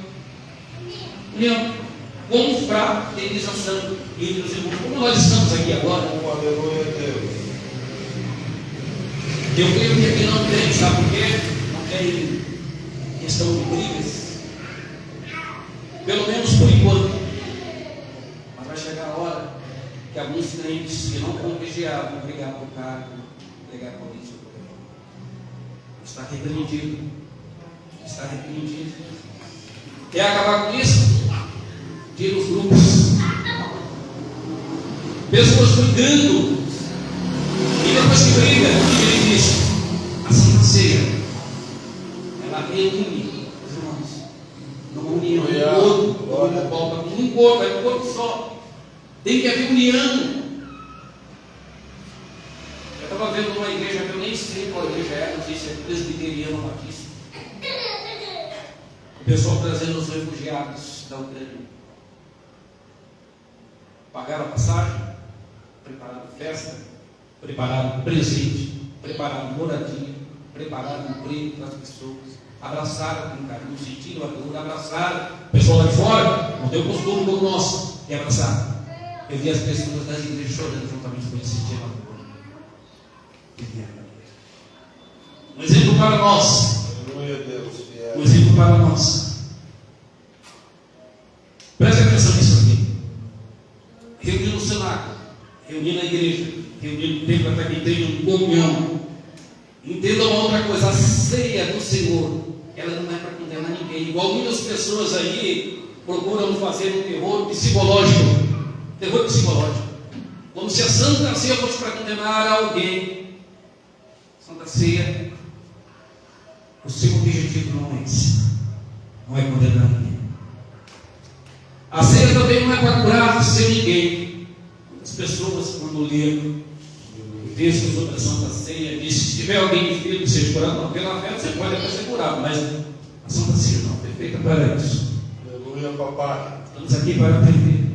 Speaker 3: Confraternização entre os irmãos. Como nós estamos aqui agora, Eu creio que aqui não tem, sabe por quê? Não tem questão de brigas. Pelo menos por enquanto. Mas vai chegar a hora que alguns crentes que não vão vigiar vão brigar por cargo, pegar polícia. Está repreendido. Está repreendido. Quer acabar com isso? Tira os grupos. Pessoas brigando. E depois que briga, o que ele diz? A Santa Ceia, ela reúne os irmãos. Numa união, um corpo, é um corpo só. Tem que haver união. Eu estava vendo uma igreja que eu nem sei qual igreja é, não sei se é presbiteriana ou batista. O pessoal trazendo os refugiados da Ucrânia. Pagaram a passagem, prepararam festa, prepararam presente, prepararam moradia, prepararam emprego para as pessoas, abraçaram com carinho, sentiram a dor, abraçaram. O pessoal lá de fora não tem o costume como nosso, de abraçar. Eu vi as pessoas das igrejas chorando juntamente com esse dia. Um exemplo para nós. Um exemplo para nós. Preste atenção nisso aqui. Reunir no cenáculo, reunir na igreja, reunir no templo para que tenham comunhão. Entenda uma outra coisa: a ceia do Senhor, ela não é para condenar ninguém. Igual muitas pessoas aí procuram fazer um terror psicológico. Terror psicológico. Como se a Santa Ceia fosse para condenar alguém. Santa Ceia, o seu objetivo não é esse. Não é condenar ninguém. A ceia também não é para curar sem ninguém. As pessoas, quando leram o texto sobre a Santa Ceia, diz: se tiver alguém enfermo, seja curado. Não, pela fé você pode até ser curado, mas a Santa Ceia não foi feita para isso.
Speaker 1: Aleluia, papai.
Speaker 3: Estamos aqui para aprender.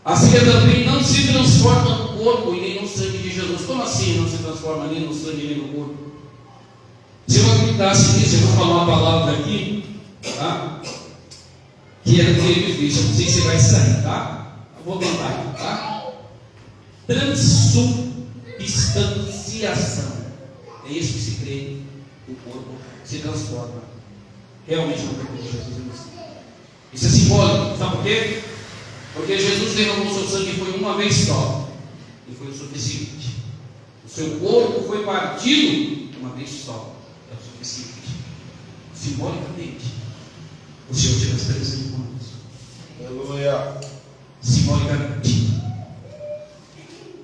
Speaker 3: A ceia também não se transforma no corpo e nem no sangue de Jesus. Como assim não se transforma nem no sangue nem no corpo? Se eu acreditasse nisso, eu vou falar uma palavra aqui, tá? Que era meio difícil, eu não sei se vai sair, tá? Eu vou tentar aqui, tá? Transubstanciação. É isso que se crê, o corpo se transforma realmente no corpo de Jesus. Isso é simbólico, sabe por quê? Porque Jesus derramou seu sangue foi uma vez só, e foi o suficiente. O seu corpo foi partido uma vez só, é o suficiente. Simbolicamente, o Senhor tivesse presente com nós.
Speaker 1: Aleluia.
Speaker 3: Simbolicamente.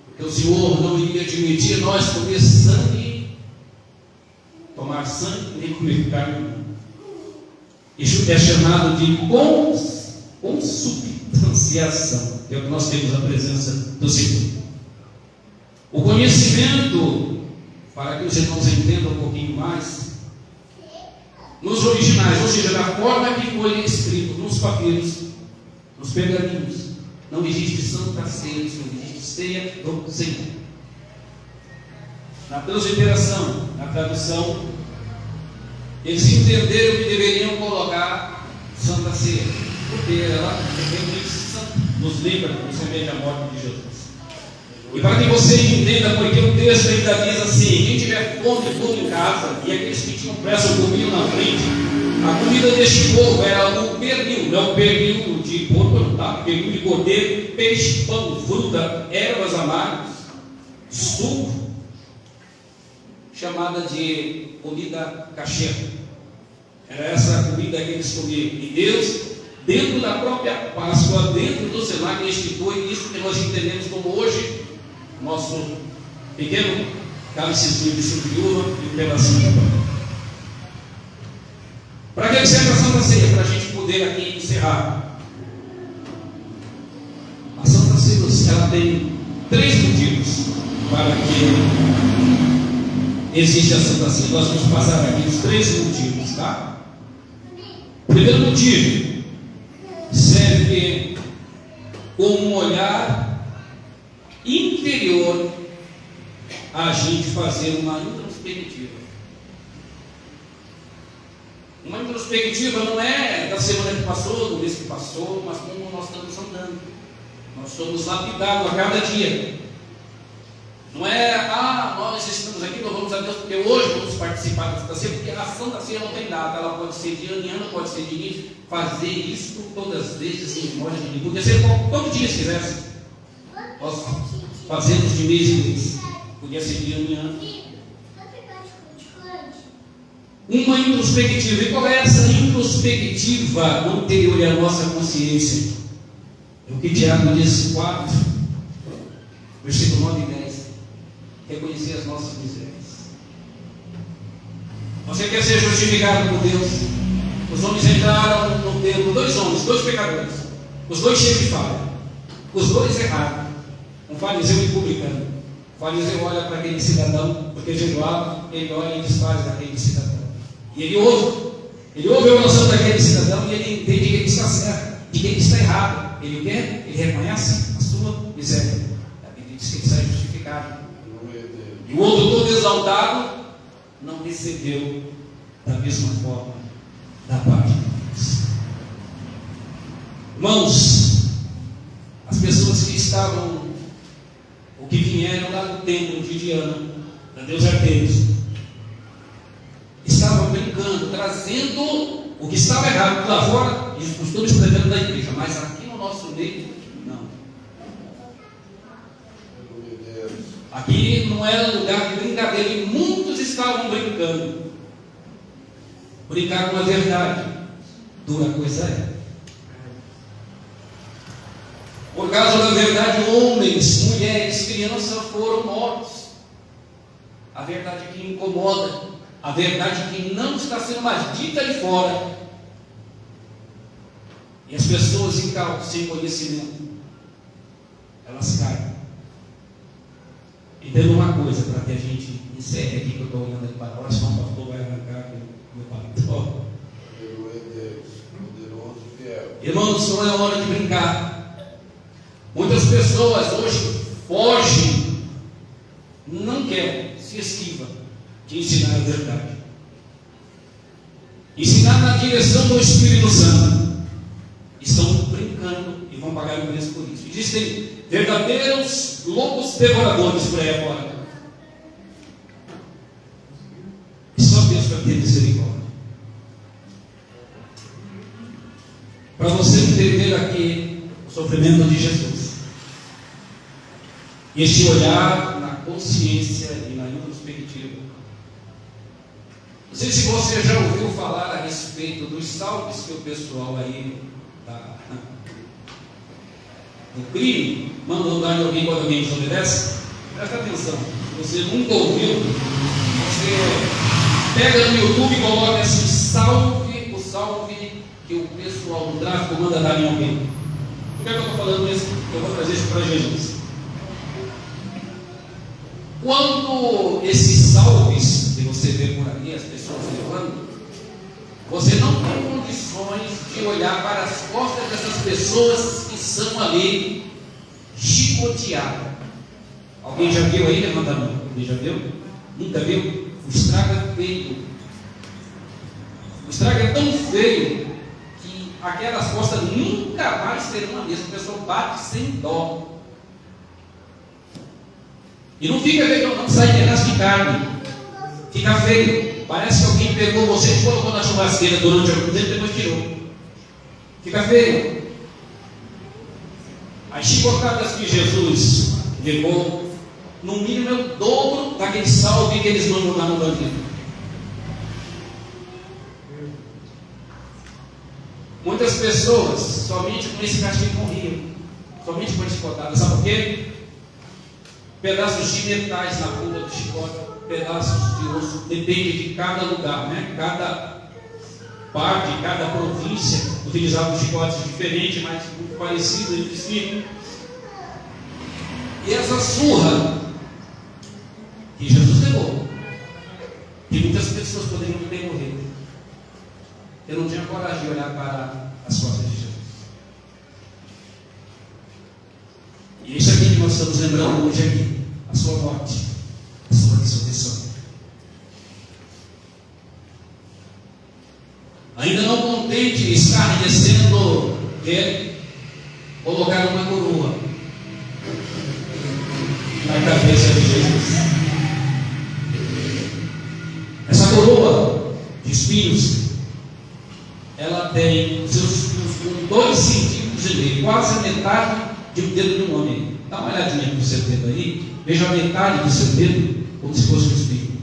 Speaker 3: Porque o Senhor não iria admitir nós comer sangue, tomar sangue, nem comer carne. Isso é chamado de consubstanciação, que é o que nós temos a presença do Senhor. O conhecimento, para que os irmãos entendam um pouquinho mais, nos originais, ou seja, da forma que foi escrito nos papiros, nos pergaminhos, não existe Santa Ceia, não existe ceia do Senhor. Na transliteração, na tradução, eles entenderam que deveriam colocar Santa Ceia, porque ela nos lembra, nos remete à morte de Jesus. E para que você entenda, porque o texto ainda diz assim: quem tiver fome em casa, e aqueles que tinham pressa comiam na frente, a comida deste povo era o pernil, não o pernil de porco, não, tá? Pernil de cordeiro, peixe, pão, fruta, ervas amargas, suco, chamada de comida kasher. Era essa a comida que eles comiam. E Deus, dentro da própria Páscoa, dentro do cenáculo, institui isso que nós entendemos como hoje nosso pequeno cálicezinho de suco de uva e um pedacinho de pão. Para que serve a Santa Ceia? Para a gente poder aqui encerrar. A Santa Ceia, ela tem 3 motivos para que exista a Santa Ceia. Nós vamos passar aqui os 3 motivos, tá? O primeiro motivo serve como um olhar interior a gente fazer uma introspectiva. Uma introspectiva não é da semana que passou, do mês que passou, mas como nós estamos andando. Nós somos lapidados a cada dia. Não é, nós estamos aqui, louvamos a Deus porque hoje vamos participar da Santa Ceia, porque a Santa Ceia não tem data, ela pode ser de ano em ano, pode ser de início. Fazer isso todas as vezes em memória de mim. Podia ser todo dia se quisesse. Nós fazemos de mês em mês. Podia ser de ano em ano. Uma introspectiva. E qual é essa introspectiva anterior à nossa consciência? É o que Tiago diz 4, versículo 9 e 10. Reconhecer as nossas misérias. Você quer ser justificado por Deus? Os homens entraram no templo, 2 homens, 2 pecadores, os 2 cheios de falha, os 2 erraram, um fariseu e um publicano. O fariseu olha para aquele cidadão, porque jejuava, ele olha e desfaz daquele cidadão. E ele ouve a oração daquele cidadão e ele entende que ele está certo e que ele está errado. Ele quer, ele reconhece a sua miséria. A Bíblia diz que ele sai justificado. E o outro, todo exaltado, não recebeu da mesma forma da parte de Deus. Irmãos, as pessoas que estavam, ou que vieram lá do templo de Diana, da deusa Artemis, estavam brincando, trazendo o que estava errado lá fora, e os costumes pretendendo da igreja, mas aqui no nosso meio, não. Aqui não era lugar de brincadeira, e muitos estavam brincando. Brincar com a verdade, dura coisa é. Por causa da verdade, homens, mulheres, crianças foram mortos. A verdade que incomoda, a verdade que não está sendo mais dita aí fora. E as pessoas incautas, sem conhecimento, elas caem. E tendo uma coisa para que a gente encerre aqui, que eu estou olhando ali para a hora, senão o pastor vai arrancar meu paletó. Irmãos, não é hora de brincar. Muitas pessoas hoje fogem, não querem, se esquivam de ensinar a verdade. Ensinar na direção do Espírito Santo. Estão brincando e vão pagar o preço por isso. Existem verdadeiros lobos devoradores por aí agora. E só Deus para ter misericórdia. Para você entender aqui o sofrimento de Jesus. E este olhar na consciência e na introspectiva. Não sei se você já ouviu falar a respeito dos salves que o pessoal aí do crime mandam dar em alguém quando alguém desobedece. Presta atenção, se você nunca ouviu, você pega no YouTube e coloca assim, o salve que o pessoal do tráfico manda dar em alguém. Por que eu estou falando isso? Eu vou trazer isso para Jesus. Quando esses salves que você vê por aí, as pessoas levando, você não tem condições de olhar para as costas dessas pessoas que são ali chicoteadas. Alguém já viu aí? Levanta a mão. Alguém já viu? Nunca viu? O estrago é feio. O estrago é tão feio que aquelas costas nunca mais serão a mesma. A pessoa bate sem dó. E não fica feio, não sai pedaço de carne. Fica feio. Parece que alguém pegou você e colocou na churrasqueira durante algum tempo e depois tirou. Fica feio. As chicotadas que Jesus levou, no mínimo é o dobro daquele salve que eles mandam lá no bandido. Muitas pessoas somente com esse castigo morriam. Somente com a chicotada. Sabe por quê? Pedaços de metais na ponta do chicote, pedaços de osso, depende de cada lugar, né? Cada parte, cada província utilizava chicotes diferentes, mas muito parecidos entre si. E essa surra que Jesus levou, que muitas pessoas poderiam ter morrido, eu não tinha coragem de olhar para as costas de Jesus. E é isso aqui que nós estamos lembrando hoje aqui, a sua morte, a sua ressurreição. Ainda não contente de estar descendo ele, colocar uma coroa. na cabeça de Jesus. Essa coroa de espinhos, ela tem seus espinhos com 2,5 centímetros, quase a metade de um dedo de um homem. Dá uma olhadinha no seu dedo aí, veja a metade do seu dedo como se fosse um espinho.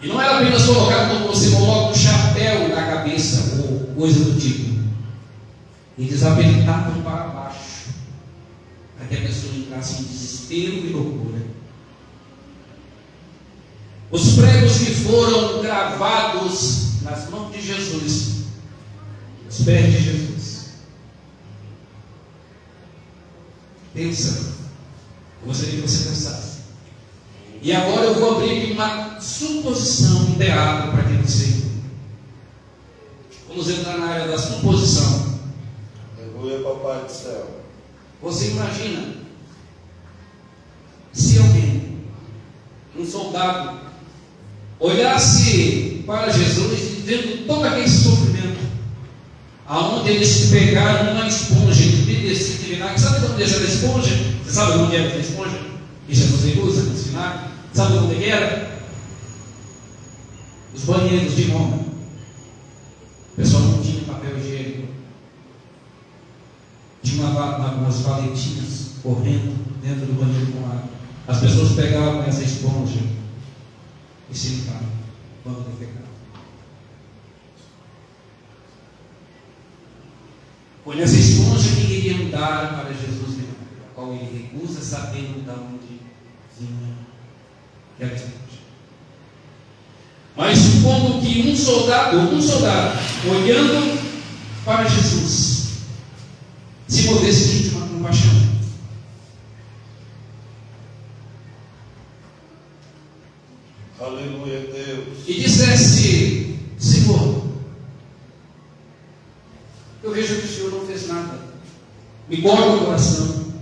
Speaker 3: E não era apenas colocado como você coloca um chapéu na cabeça ou coisa do tipo. Eles apertavam para baixo, para que a pessoa entrasse em desespero e loucura. Os pregos que foram gravados nas mãos de Jesus, os pés de Jesus. Pensa, eu gostaria que você pensasse. E agora eu vou abrir aqui uma suposição, um teatro para que você. Vamos entrar na área da suposição.
Speaker 1: Aleluia, Papai do céu.
Speaker 3: Você imagina se alguém, um soldado, olhasse para Jesus e vendo todo aquele sofrimento, aonde eles pegaram uma esponja e desciam de vinagre. Sabe onde era a esponja? Você sabe onde era a esponja? Que Jesus usa no vinagre? Sabe onde era? Os banheiros de Roma. O pessoal não tinha papel higiênico. Tinha umas valetinhas correndo dentro do banheiro com água. As pessoas pegavam essa esponja e se limpavam quando defecavam. Foi nessa esponja que iriam dar para Jesus, a qual ele recusa, sabendo de onde vinha aquela esponja. Mas supondo que um soldado, olhando para Jesus, se movesse de íntima compaixão.
Speaker 1: Aleluia, Deus.
Speaker 3: E dissesse: Senhor, eu vejo que o Senhor não fez nada, me corta o coração,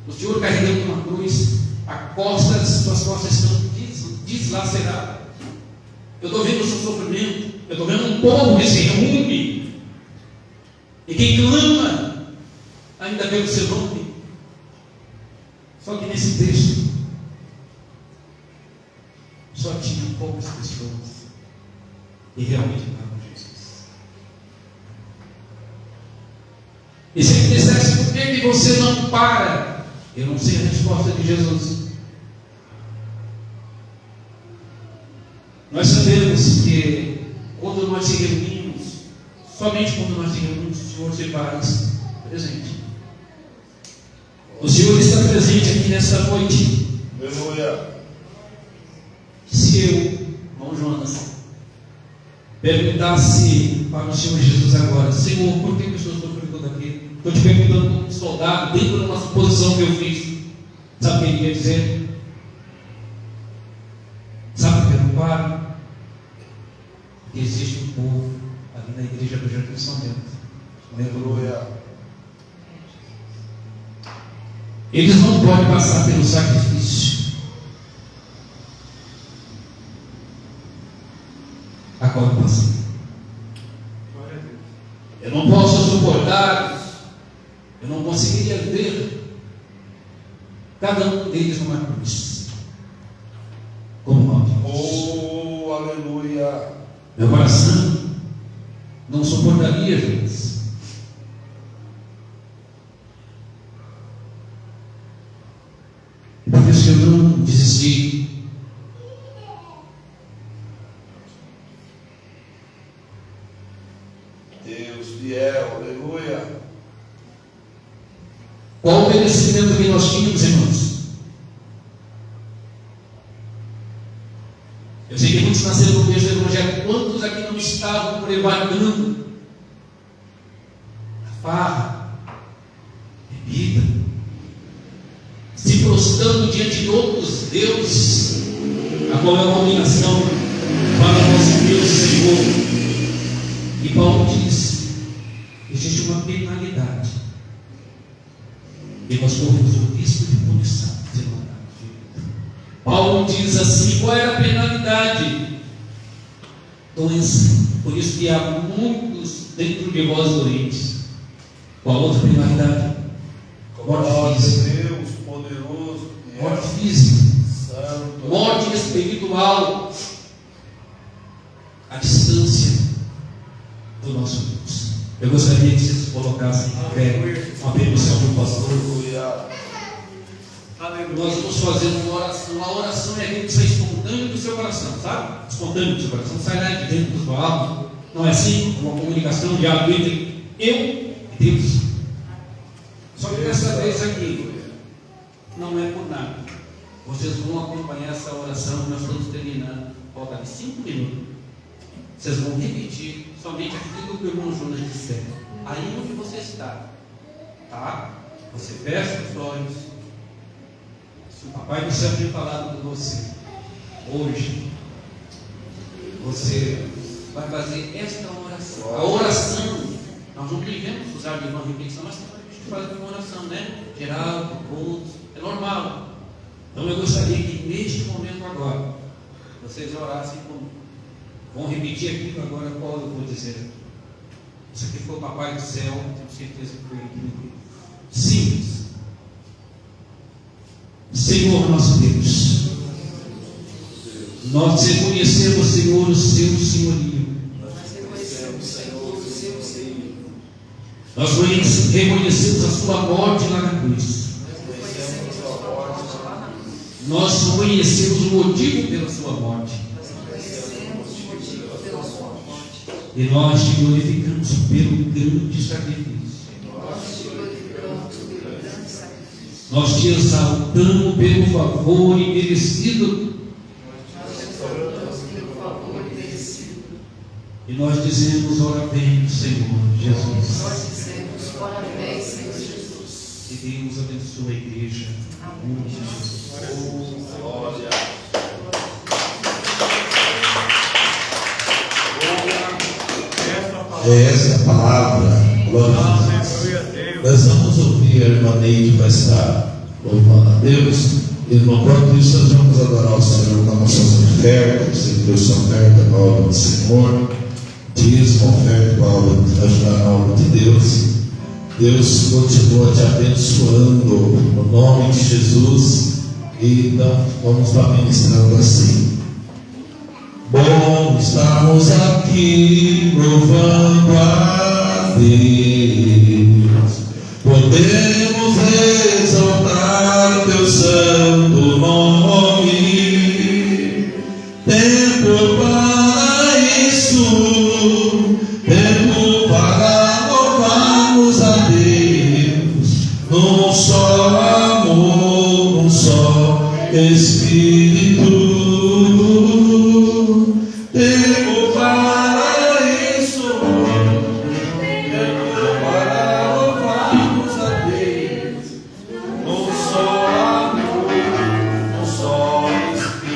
Speaker 3: o Senhor carregando uma cruz, suas costas estão deslaceradas, eu estou vendo o seu sofrimento, eu estou vendo um povo que se reúne, e quem clama ainda pelo seu nome. Só que nesse texto só tinha poucas pessoas e realmente amavam Jesus. E se ele dissesse: por que você não para? Eu não sei a resposta de Jesus. Nós sabemos que quando nós se reunimos, somente quando nós se reunimos, o Senhor se faz presente. O Senhor está presente aqui nesta noite.
Speaker 1: Aleluia.
Speaker 3: Se eu, irmão Jonas, perguntasse para o Senhor Jesus agora: Senhor, por que eu estou sofrendo tudo aqui? Estou te perguntando como um soldado, dentro de uma suposição que eu fiz. Sabe o que ele ia dizer? Sabe por que eu não paro? Porque existe um povo ali na igreja do Jardim São Bento.
Speaker 1: Aleluia.
Speaker 3: Eles não podem passar pelo sacrifício a qual eu passei. Eu não posso suportar, eu não conseguiria ver cada um deles numa cruz, como nós.
Speaker 1: Oh, aleluia.
Speaker 3: Meu coração não suportaria, gente. Por isso que eu não desisti.
Speaker 1: Deus fiel, aleluia.
Speaker 3: Qual o merecimento que nós tínhamos, irmãos? Eu sei que muitos nasceram no berço do Evangelho. Quantos aqui não estavam prevariando a farra, bebida, se prostrando diante de outros deuses, a qual é uma abominação para o nosso Deus e Senhor? E Paulo diz: existe uma penalidade, e nós corremos o risco de punição. Paulo diz assim: qual era a penalidade? Doença. Por isso que há muitos dentro de vós doentes. Qual outra penalidade? Morte física.
Speaker 1: Deus poderoso,
Speaker 3: Morte física.
Speaker 1: santo.
Speaker 3: Morte espiritual. A distância do nosso Deus. Eu gostaria que vocês colocassem em pé uma permissão do pastor. Nós vamos fazer uma oração. A oração é aquilo que sai espontâneo do seu coração, sabe? Espontâneo do seu coração, sai lá de dentro da sua alma. Não é assim? Uma comunicação de algo entre eu e Deus. Só que dessa vez aqui, não é por nada. Vocês vão acompanhar essa oração que nós estamos terminando. Falta 5 minutos. Vocês vão repetir somente aquilo que o irmão Jonas disser. Aí onde você está, tá? Você fecha os olhos. Se o Papai do Céu tem falado com você hoje, você vai fazer esta oração. A oração, nós não devemos usar de uma repetição, mas também a gente faz uma oração, né? Geral, todos, é normal. Então eu gostaria que neste momento agora, vocês orassem comigo. Vão repetir aquilo agora, qual eu vou dizer. Isso aqui foi o Papai do Céu, tenho certeza que foi aquilo. Simples. Senhor nosso Deus, nós reconhecemos, Senhor, o seu senhorio. Nós reconhecemos a sua morte lá na cruz. Nós conhecemos o motivo pela sua morte. E nós te glorificamos pelo grande sacrifício. Nós te exaltamos pelo favor imerecido. E nós dizemos, ora bem, Senhor Jesus. E Deus abençoe a igreja. Amém.
Speaker 1: Glória. Essa é a palavra. Glória a Deus. Nós vamos ouvir a irmã Neide, vai estar louvando a Deus. E enquanto isso, nós vamos adorar o Senhor com nossas ofertas. Sempre a sua oferta na obra do Senhor. Dízimo, oferta para ajudar na obra de Deus. Deus continua te abençoando no nome de Jesus. E então vamos lá ministrando assim. Bom, estamos aqui louvando a Deus. Podemos exaltar teu santo nome. Tempo para isso, tempo para louvarmos a Deus. Num só amor, num só Espírito. Tempo para isso, tempo para louvarmos a Deus. Um só amor, um só Espírito.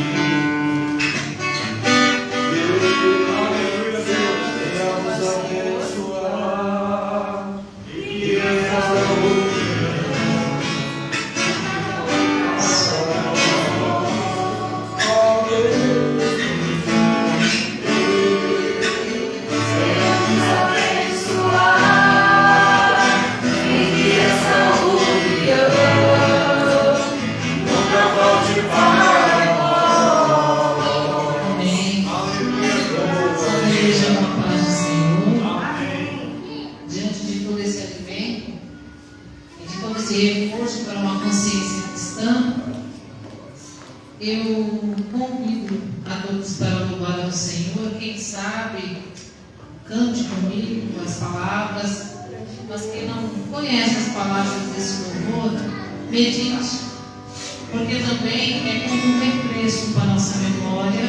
Speaker 1: Venhamos abençoar e exaltar.
Speaker 6: Recurso para uma consciência cristã, eu convido a todos para louvar ao Senhor. Quem sabe, cante comigo as palavras, mas quem não conhece as palavras desse louvor, medite, porque também é como um refresco para a nossa memória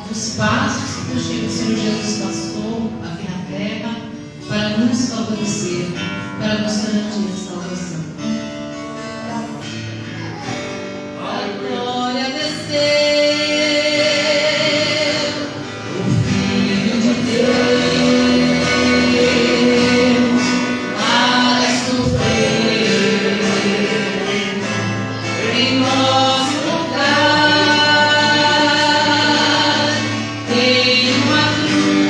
Speaker 6: dos passos que o Senhor Jesus passou aqui na terra para nos favorecer, para nos garantir a salvação. Glória desceu, o Filho de Deus, para sofrer em nosso lugar, em uma cruz,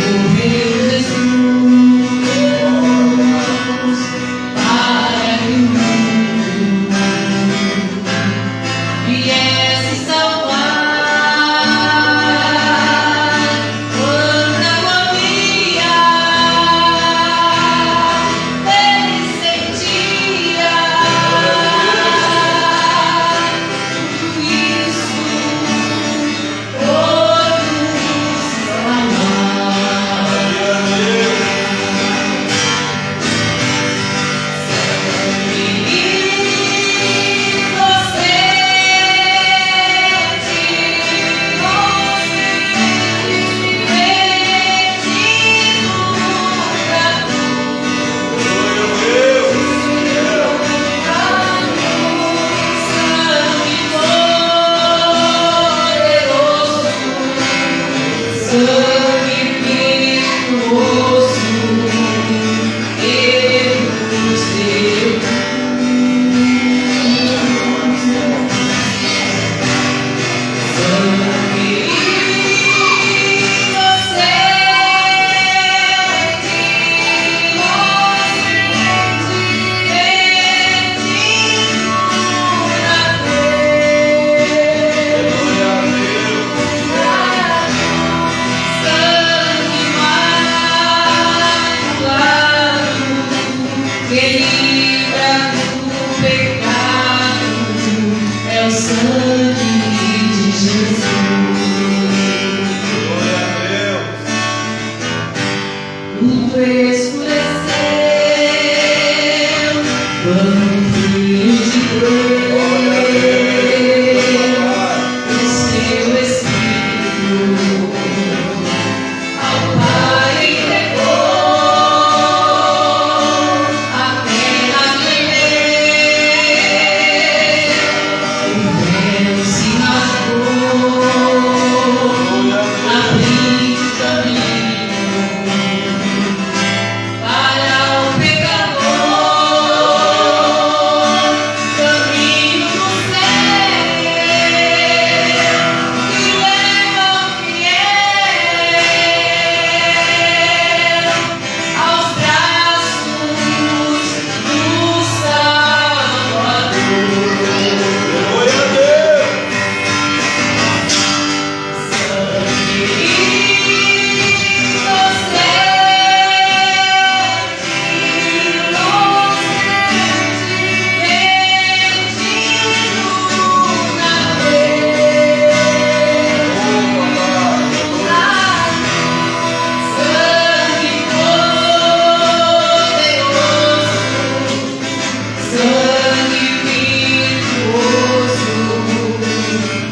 Speaker 6: morreu Jesus. livra do pecado, é o sangue de Jesus.
Speaker 1: Glória a Deus.
Speaker 6: Tudo escureceu quando o Filho de Deus, o seu Espírito, ao Pai entregou. A terra tremeu, o véu se rasgou, abriu caminho para o pecador, caminho do céu que leva o fiel aos braços do Salvador.
Speaker 1: Glória a Deus.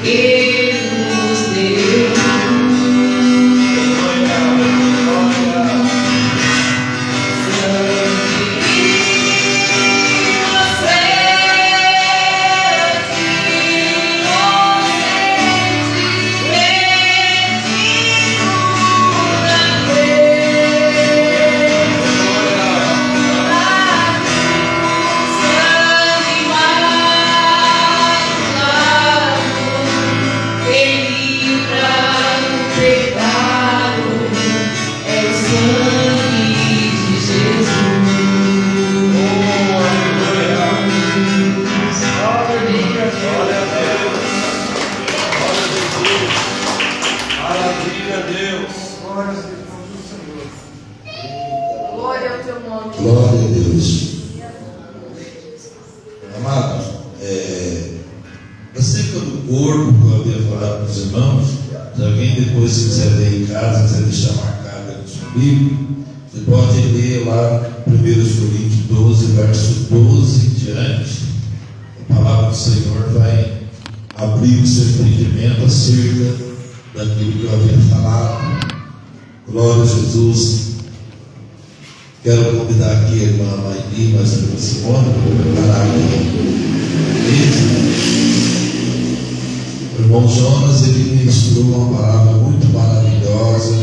Speaker 6: Ele nos deu. É o sangue de Jesus.
Speaker 1: Maravilha a Deus.
Speaker 5: Glória ao teu nome.
Speaker 1: Glória a Deus. Amados, acerca do corpo que eu havia falado para os irmãos, se alguém depois quiser ler em casa, quiser deixar marcado aí no seu livro, você pode ler lá 1 Coríntios 12, verso 12 em diante. A palavra do Senhor vai abrir o seu entendimento acerca daquilo que eu havia falado. Glória a Jesus. Quero convidar aqui a irmã Mairi, mas a irmã Simone, para preparar aqui. O irmão Jonas, ele ministrou uma palavra muito maravilhosa.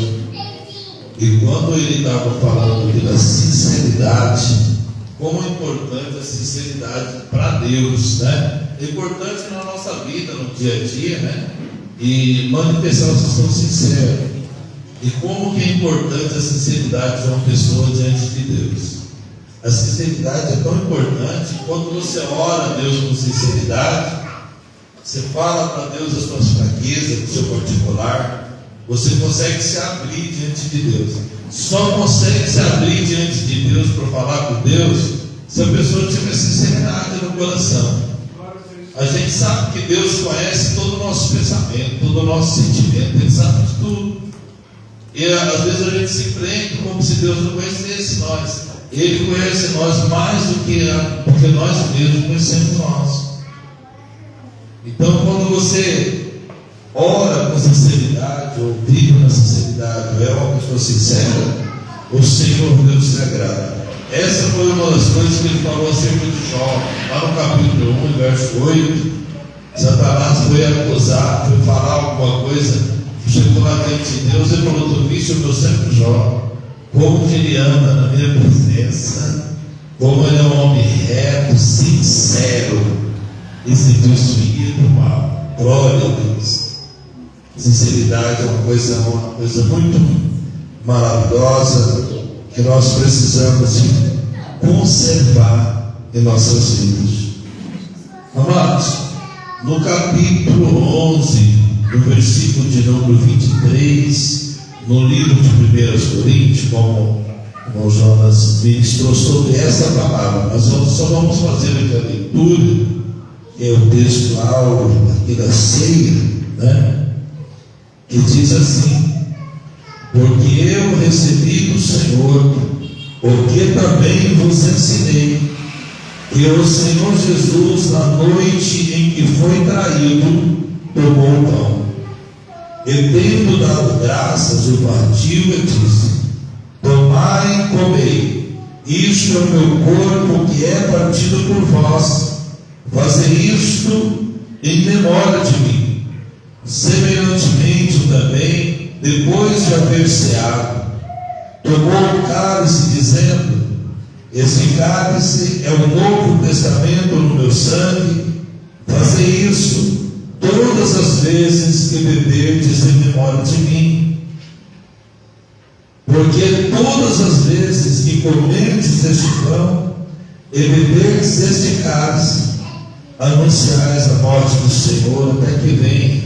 Speaker 1: E quando ele estava falando aqui da sinceridade, como é importante a sinceridade para Deus, né? É importante na nossa vida, no dia a dia, né? E manifestar uma questão sincera. E como que é importante a sinceridade de uma pessoa diante de Deus. A sinceridade é tão importante. Quando você ora a Deus com sinceridade, você fala para Deus as suas fraquezas, do seu particular, você consegue se abrir diante de Deus. Só consegue se abrir diante de Deus para falar com Deus se a pessoa tiver sinceridade no coração. A gente sabe que Deus conhece todo o nosso pensamento, todo o nosso sentimento, Ele sabe de tudo. E às vezes a gente se prende como se Deus não conhecesse nós. Ele conhece nós mais do que nós mesmos conhecemos nós. Então, quando você ora com sinceridade, ou vive na sinceridade, ou é uma pessoa sincera, o Senhor Deus se agrada. Essa foi uma das coisas que ele falou acerca de Jó, lá no capítulo 1, verso 8. Satanás foi acusar, foi falar alguma coisa, chegou lá diante de Deus e falou: tu viste o meu servo Jó, como que ele anda na minha presença, como ele é um homem reto, sincero, e se desvia do mal. Glória a Deus. Sinceridade é uma coisa muito maravilhosa que nós precisamos de conservar em nossas vidas. Amados, no capítulo 11, no versículo de número 23, no livro de 1 Coríntios, como O Jonas ministrou sobre essa palavra. Nós só vamos fazer aqui a leitura, que é o texto áureo aqui da ceia, né? Que diz assim: porque eu recebi do Senhor o que também vos ensinei, que o Senhor Jesus, na noite em que foi traído, tomou o pão, e tendo dado graças, o partiu e disse: tomai e comei, isto é o meu corpo que é partido por vós, fazei isto em memória de mim. Semelhantemente também, depois de haver ceado, tomou o cálice, dizendo: esse cálice é o novo testamento no meu sangue, fazei isso todas as vezes que beberdes em memória de mim. Porque todas as vezes que comerdes este pão e beberdes este cálice, anunciais a morte do Senhor até que venha.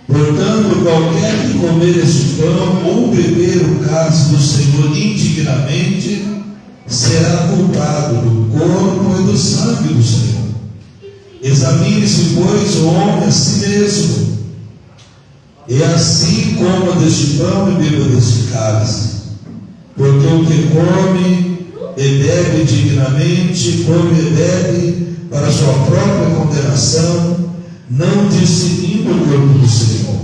Speaker 1: Portanto, qualquer que comer este pão ou beber o cálice do Senhor indignamente, será culpado do corpo e do sangue do Senhor. Examine-se, pois, o homem a si mesmo, e assim coma deste pão e beba deste cálice. Porque o que come e bebe dignamente, come e bebe para sua própria condenação, não discernindo o corpo do Senhor.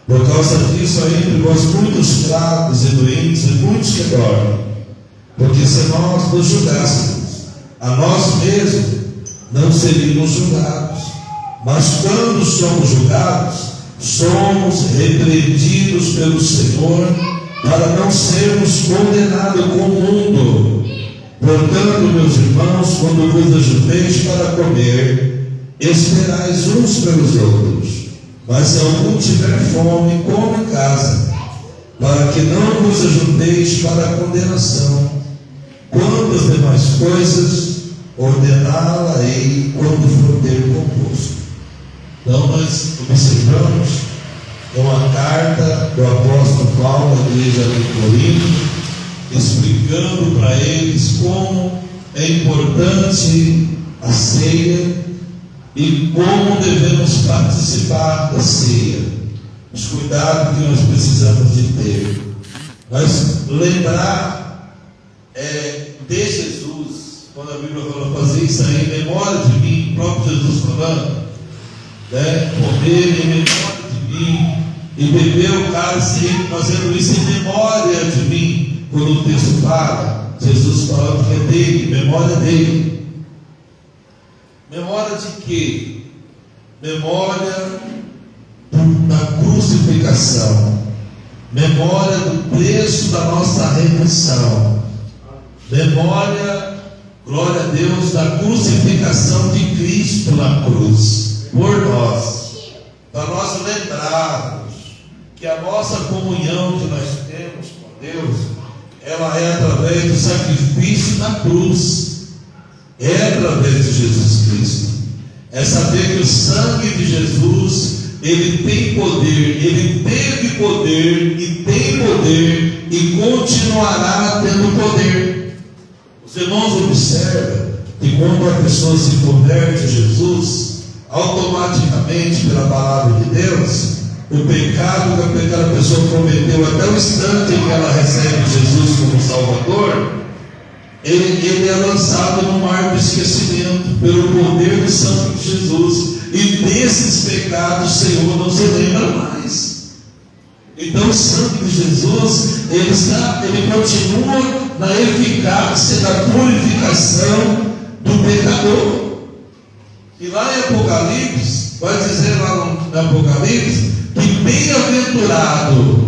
Speaker 1: Por causa disso há entre vós muitos fracos e doentes e muitos que dormem. Porque se nós nos julgássemos a nós mesmos, não seríamos julgados. Mas quando somos julgados, somos repreendidos pelo Senhor, para não sermos condenados com o mundo. Portanto, meus irmãos, quando vos ajunteis para comer, esperais uns pelos outros. Mas se algum tiver fome, coma em casa, para que não vos ajunteis para a condenação. Quanto às demais coisas, ordená-la-ei quando for ter convosco. Então nós observamos uma carta do apóstolo Paulo à igreja de Corinto, explicando para eles como é importante a ceia e como devemos participar da ceia, os cuidados que nós precisamos de ter. Mas lembrar de Jesus, quando a Bíblia fala fazer isso aí em memória de mim, o próprio Jesus falando, comer em memória de mim, e beber o cálice fazendo isso em memória de mim. Quando o texto fala, Jesus falando que é dele, memória dele. Memória de quê? Memória da crucificação, memória do preço da nossa redenção, memória, glória a Deus, da crucificação de Cristo na cruz por nós, para nós lembrarmos que a nossa comunhão que nós temos com Deus, ela é através do sacrifício na cruz, é através de Jesus Cristo. É saber que o sangue de Jesus, ele tem poder, ele teve poder e tem poder e continuará tendo poder. Os irmãos observam que quando a pessoa se converte a Jesus, automaticamente pela palavra de Deus, o pecado que aquela pessoa cometeu até o instante em que ela recebe Jesus como Salvador, ele é lançado no mar do esquecimento pelo poder do sangue de Jesus, e desses pecados o Senhor não se lembra mais. Então o sangue de Jesus, ele continua na eficácia da purificação do pecador. E lá em Apocalipse, vai dizer lá no Apocalipse, que bem-aventurados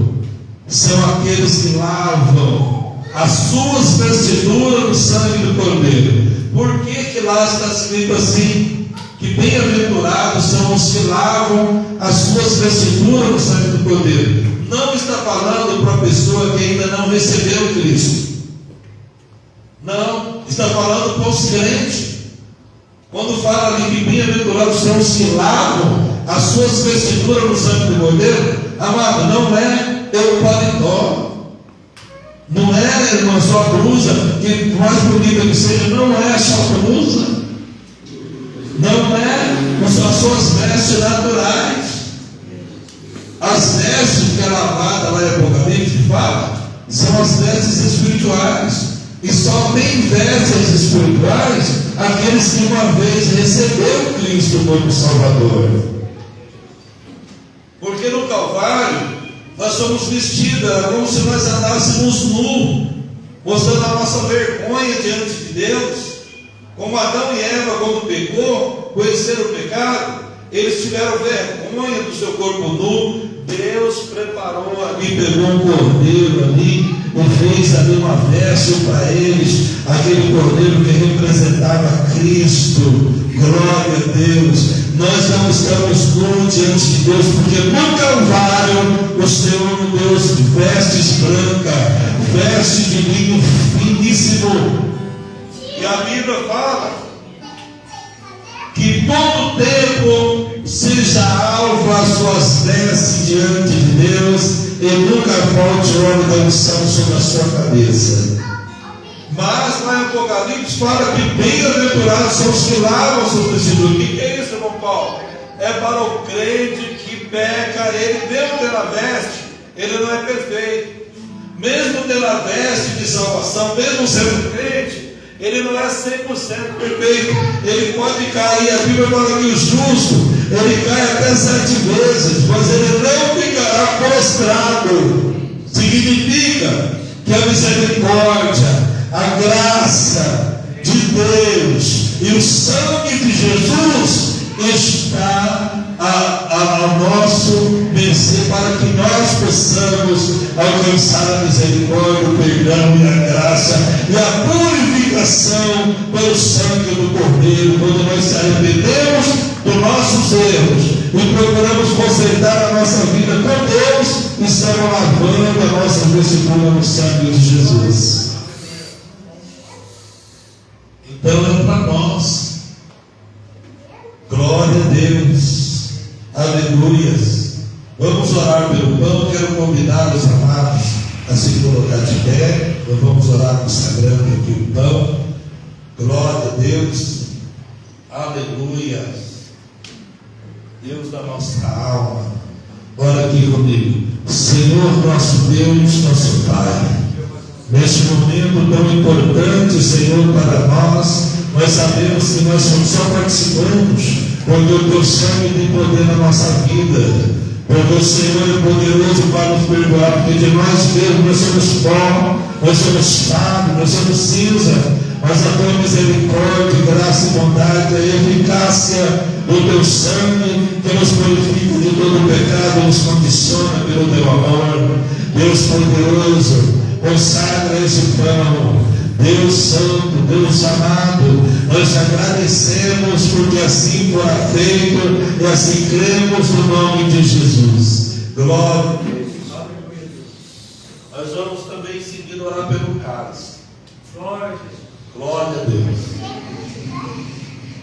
Speaker 1: são aqueles que lavam as suas vestiduras no sangue do Cordeiro. Por que lá está escrito assim? Que bem-aventurados são os que lavam as suas vestiduras no sangue do Cordeiro. Não está falando para a pessoa que ainda não recebeu Cristo. Não, está falando para os crentes. Quando fala ali que bem-aventurados são os que lavam as suas vestiduras no sangue do Cordeiro, amado, não é o paletó, Não é, irmã, só a blusa, que por mais bonita que seja, não é só a blusa. Não é, são as suas vestes naturais. As vestes que é lavada lá em Apocalipse fala, são as vestes espirituais. E só tem vestes espirituais aqueles que uma vez receberam Cristo como Salvador. Porque no Calvário nós somos vestidos como se nós andássemos nus, mostrando a nossa vergonha diante de Deus. Como Adão e Eva, quando pecou, conheceram o pecado, eles tiveram vergonha do seu corpo nu. Deus preparou ali, pegou um cordeiro ali e fez ali uma veste para eles, aquele cordeiro que representava Cristo. Glória a Deus. Nós não estamos nus diante de Deus, porque no Calvário o Senhor nos deu vestes brancas, vestes de linho finíssimo. E a Bíblia fala que todo tempo seja alva as suas vestes diante de Deus, e nunca falte óleo da unção sobre a sua cabeça. Mas lá em Apocalipse fala que bem-aventurados são os que lavam seus vestidos. O que é isso, irmão Paulo? É para o crente que peca, ele mesmo tendo a veste, ele não é perfeito. Mesmo tendo a veste de salvação, mesmo sendo crente, ele não é 100% perfeito. Ele pode cair. A Bíblia fala que o justo, ele cai até 7 vezes, mas ele não ficará prostrado. Significa que a misericórdia, a graça de Deus e o sangue de Jesus está ao nosso mercê, para que nós possamos alcançar a misericórdia, o perdão e a graça e a purificação pelo sangue do Cordeiro. Quando nós se arrependemos dos nossos erros e procuramos consertar a nossa vida com Deus, estamos lavando a nossa vestimenta no sangue de Jesus. Então é para nós. Glória a Deus. Aleluias. Vamos orar pelo pão. Quero convidar os amados a se colocar de pé. Nós vamos orar consagrando aqui o pão. Glória a Deus. Aleluia. Deus da nossa alma. Ora aqui comigo. Senhor nosso Deus, nosso Pai, neste momento tão importante, Senhor, para nós sabemos que nós somos só participantes, porque o Teu sangue tem poder na nossa vida, porque o Senhor é poderoso para nos perdoar, porque de nós mesmos nós somos pó, nós somos fardo, nós somos cinza, mas a Tua misericórdia, graça e bondade, a eficácia do Teu sangue, que nos purifica de todo o pecado, nos condiciona pelo Teu amor. Deus poderoso, consagra esse pão. Deus santo, Deus amado, nós te agradecemos porque assim fora feito e assim cremos no nome de Jesus. Glória a Deus. Nós vamos também seguir orar pelo cálice. Glória a Deus.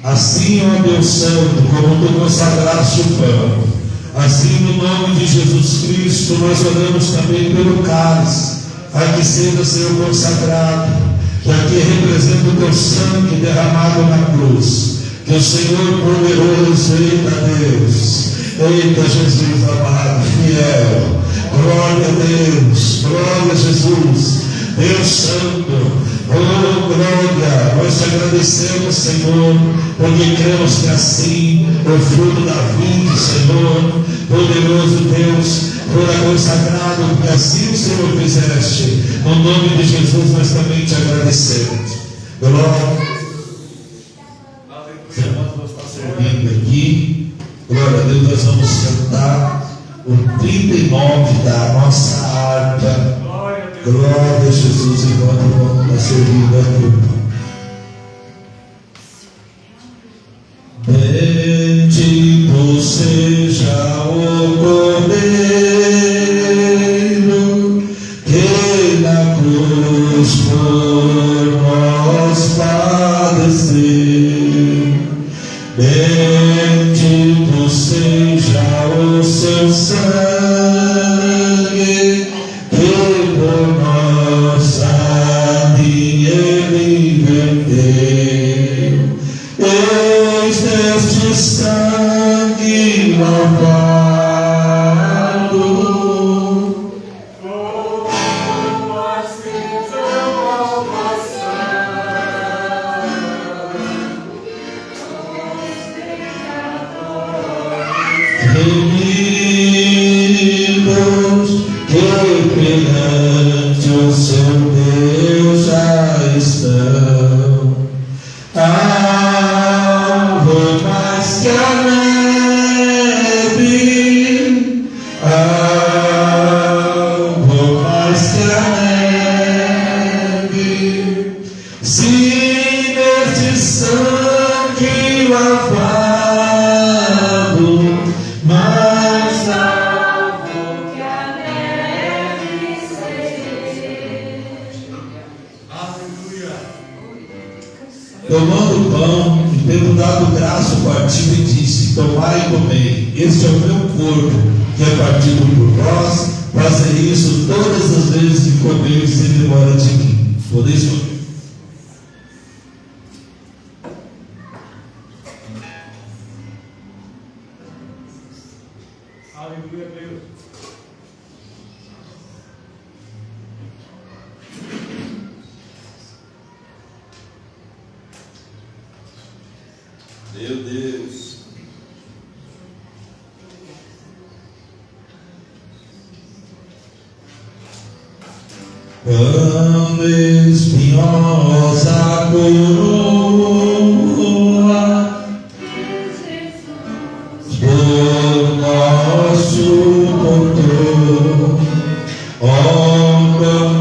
Speaker 1: Assim, ó Deus santo, como tu consagraste o pão, assim no nome de Jesus Cristo nós oramos também pelo cálice, a que seja, Senhor, consagrado, que aqui representa o Teu sangue derramado na cruz. Que o Senhor poderoso, eita Deus, eita Jesus amado, fiel, glória a Deus, glória a Jesus, Deus santo, oh glória, nós te agradecemos, Senhor, porque cremos que assim o fruto da vida, Senhor, poderoso Deus, fora consagrado, porque assim o Senhor fizeste. No nome de Jesus nós também te agradecemos. Glória. Os irmãos vão estar servindo aqui. Glória a Deus, nós vamos cantar o 39 da nossa harpa. Glória a Jesus, enquanto vamos estar servindo aqui. Bendito seja o Cordeiro que na cruz por nós padeceu. Bendito seja o seu sangue que por nós sangue lavado, remidos que perante o seu Deus já estão. Vou mais que a neve, vou mais que a neve, se neste sangue lavado, mais alvo que a neve seja. Aleluia. Tomando o pão e tendo dado graça, partiu e disse: tomai e comei, este é o meu corpo, que é partido por vós, fazei isso todas as vezes que comerdes em memória de mim. Podeis comer.
Speaker 4: Aleluia, Deus.
Speaker 1: Meu Deus. Pão espinhosa coroa, por nosso doutor, quão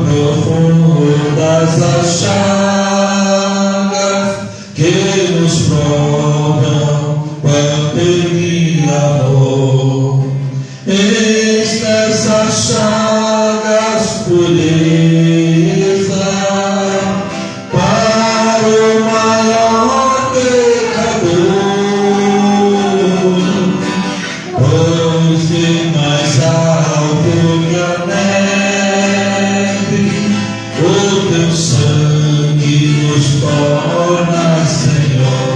Speaker 1: profundas as chagas que nos provam quanto ele amou. Eis nessas chagas pureza para o maior pecador, pois de mais alto que a neve, o teu sangue nos torna, Senhor.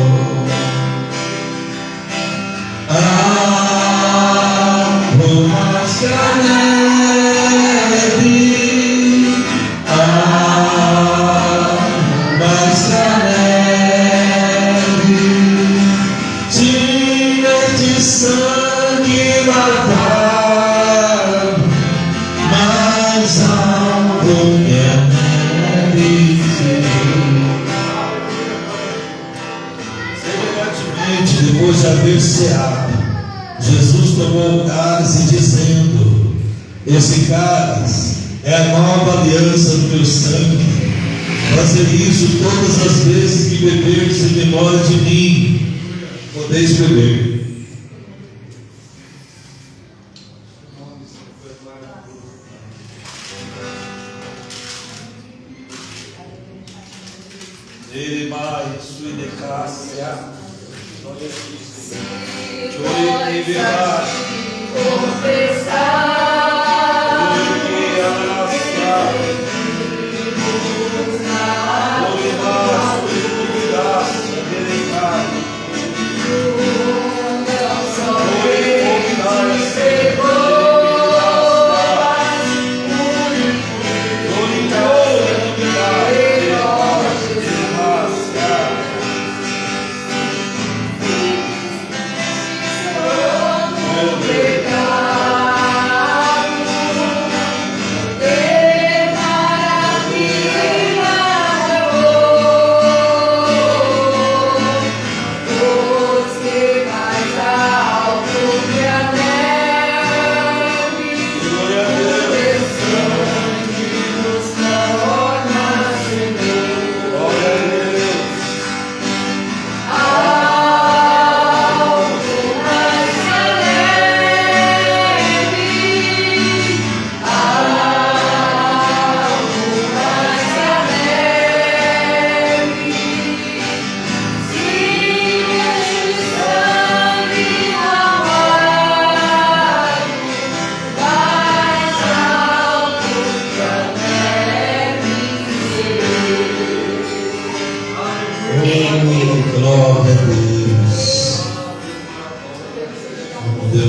Speaker 1: Por mais que a neve, mais que a neve, tinha de sangue lavado, mais alto que a neve. Semelhantemente, depois de haver ceado, Jesus tomou o cálice dizendo: esse cálice é a nova aliança do meu sangue. Fazei isso todas as vezes que beberdes em memória de mim. Podeis beber. E mais sua decácia, glória a Cristo. Glória a Deus.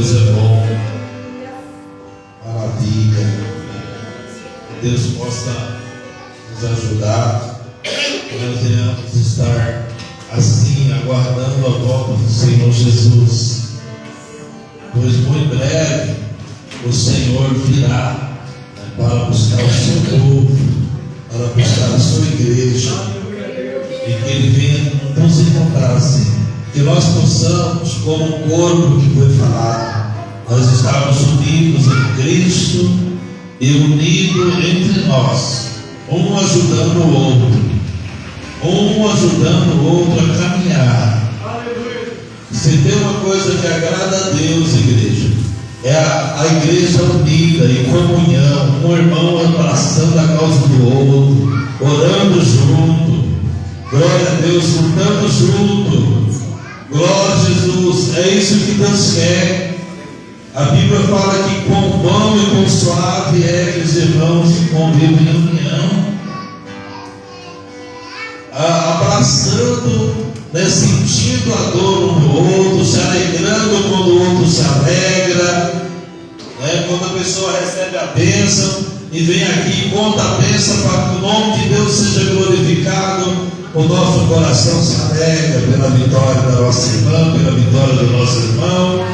Speaker 1: Deus é bom. Maravilha. Que Deus possa nos ajudar. Que nós venhamos estar assim, aguardando a volta do Senhor Jesus. Pois muito em breve o Senhor virá para buscar o seu povo, para buscar a sua igreja, e que Ele venha nos encontrar assim. Que nós possamos, como um corpo que foi falado, nós estamos unidos em Cristo e unidos entre nós, um ajudando o outro a caminhar. Se tem uma coisa que agrada a Deus, igreja, é a igreja unida em comunhão, um irmão abraçando a causa do outro, orando junto, glória a Deus, lutando junto. Glória a Jesus, é isso que Deus quer. A Bíblia fala que com bom e com suave é que os irmãos convivem em união, abraçando, sentindo a dor um do outro, se alegrando quando o outro se alegra, quando a pessoa recebe a bênção e vem aqui e conta a bênção para que o nome de Deus seja glorificado. O nosso coração se alegra pela vitória da nossa irmã, pela vitória do nosso irmão.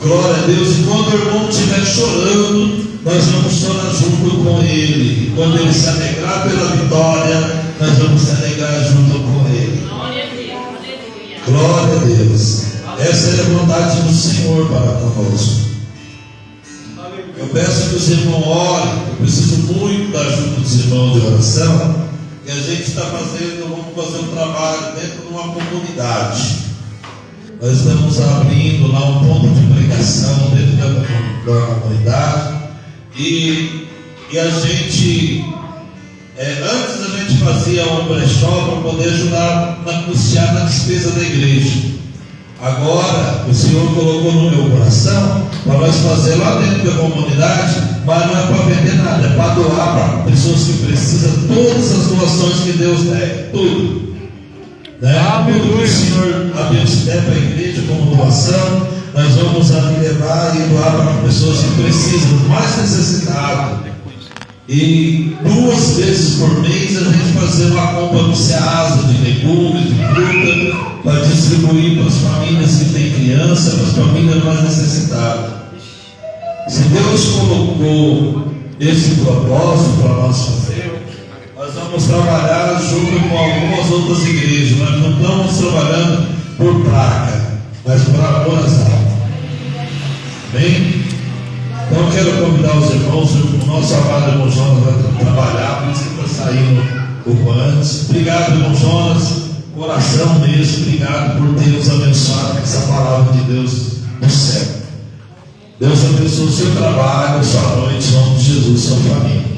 Speaker 1: Glória a Deus. E quando o irmão estiver chorando, nós vamos chorar junto com ele. E quando ele se alegrar pela vitória, nós vamos se alegrar junto com ele. Glória a Deus. Essa é a vontade do Senhor para conosco. Eu peço que os irmãos orem. Eu preciso muito da ajuda dos irmãos de oração. Que a gente está fazendo, vamos fazer um trabalho dentro de uma comunidade. Nós estamos abrindo lá um ponto de pregação dentro da comunidade. E a gente, antes a gente fazia um brechó para poder ajudar a custear na despesa da igreja. Agora, o Senhor colocou no meu coração para nós fazer lá dentro da comunidade, mas não é para vender nada, é para doar para pessoas que precisam, todas as doações que Deus der, tudo. Tudo que o Senhor der para a igreja como doação, nós vamos levar e doar para pessoas que precisam, mais necessitadas. E 2 vezes por mês a gente fazer uma compra no Ceasa de legumes, de fruta, para distribuir para as famílias que têm criança, para as famílias mais necessitadas. Se Deus colocou esse propósito para nós fazer, nós vamos trabalhar junto com algumas outras igrejas. Nós não estamos trabalhando por placa, mas por amor às almas. Amém? Então eu quero convidar os irmãos, o nosso amado irmão Jonas vai trabalhar, por isso que está saindo um pouco antes. Obrigado, irmão Jonas, coração mesmo, obrigado por ter nos abençoado com essa palavra de Deus do céu. Deus abençoe o seu trabalho, sua noite, em nome de Jesus, sua família.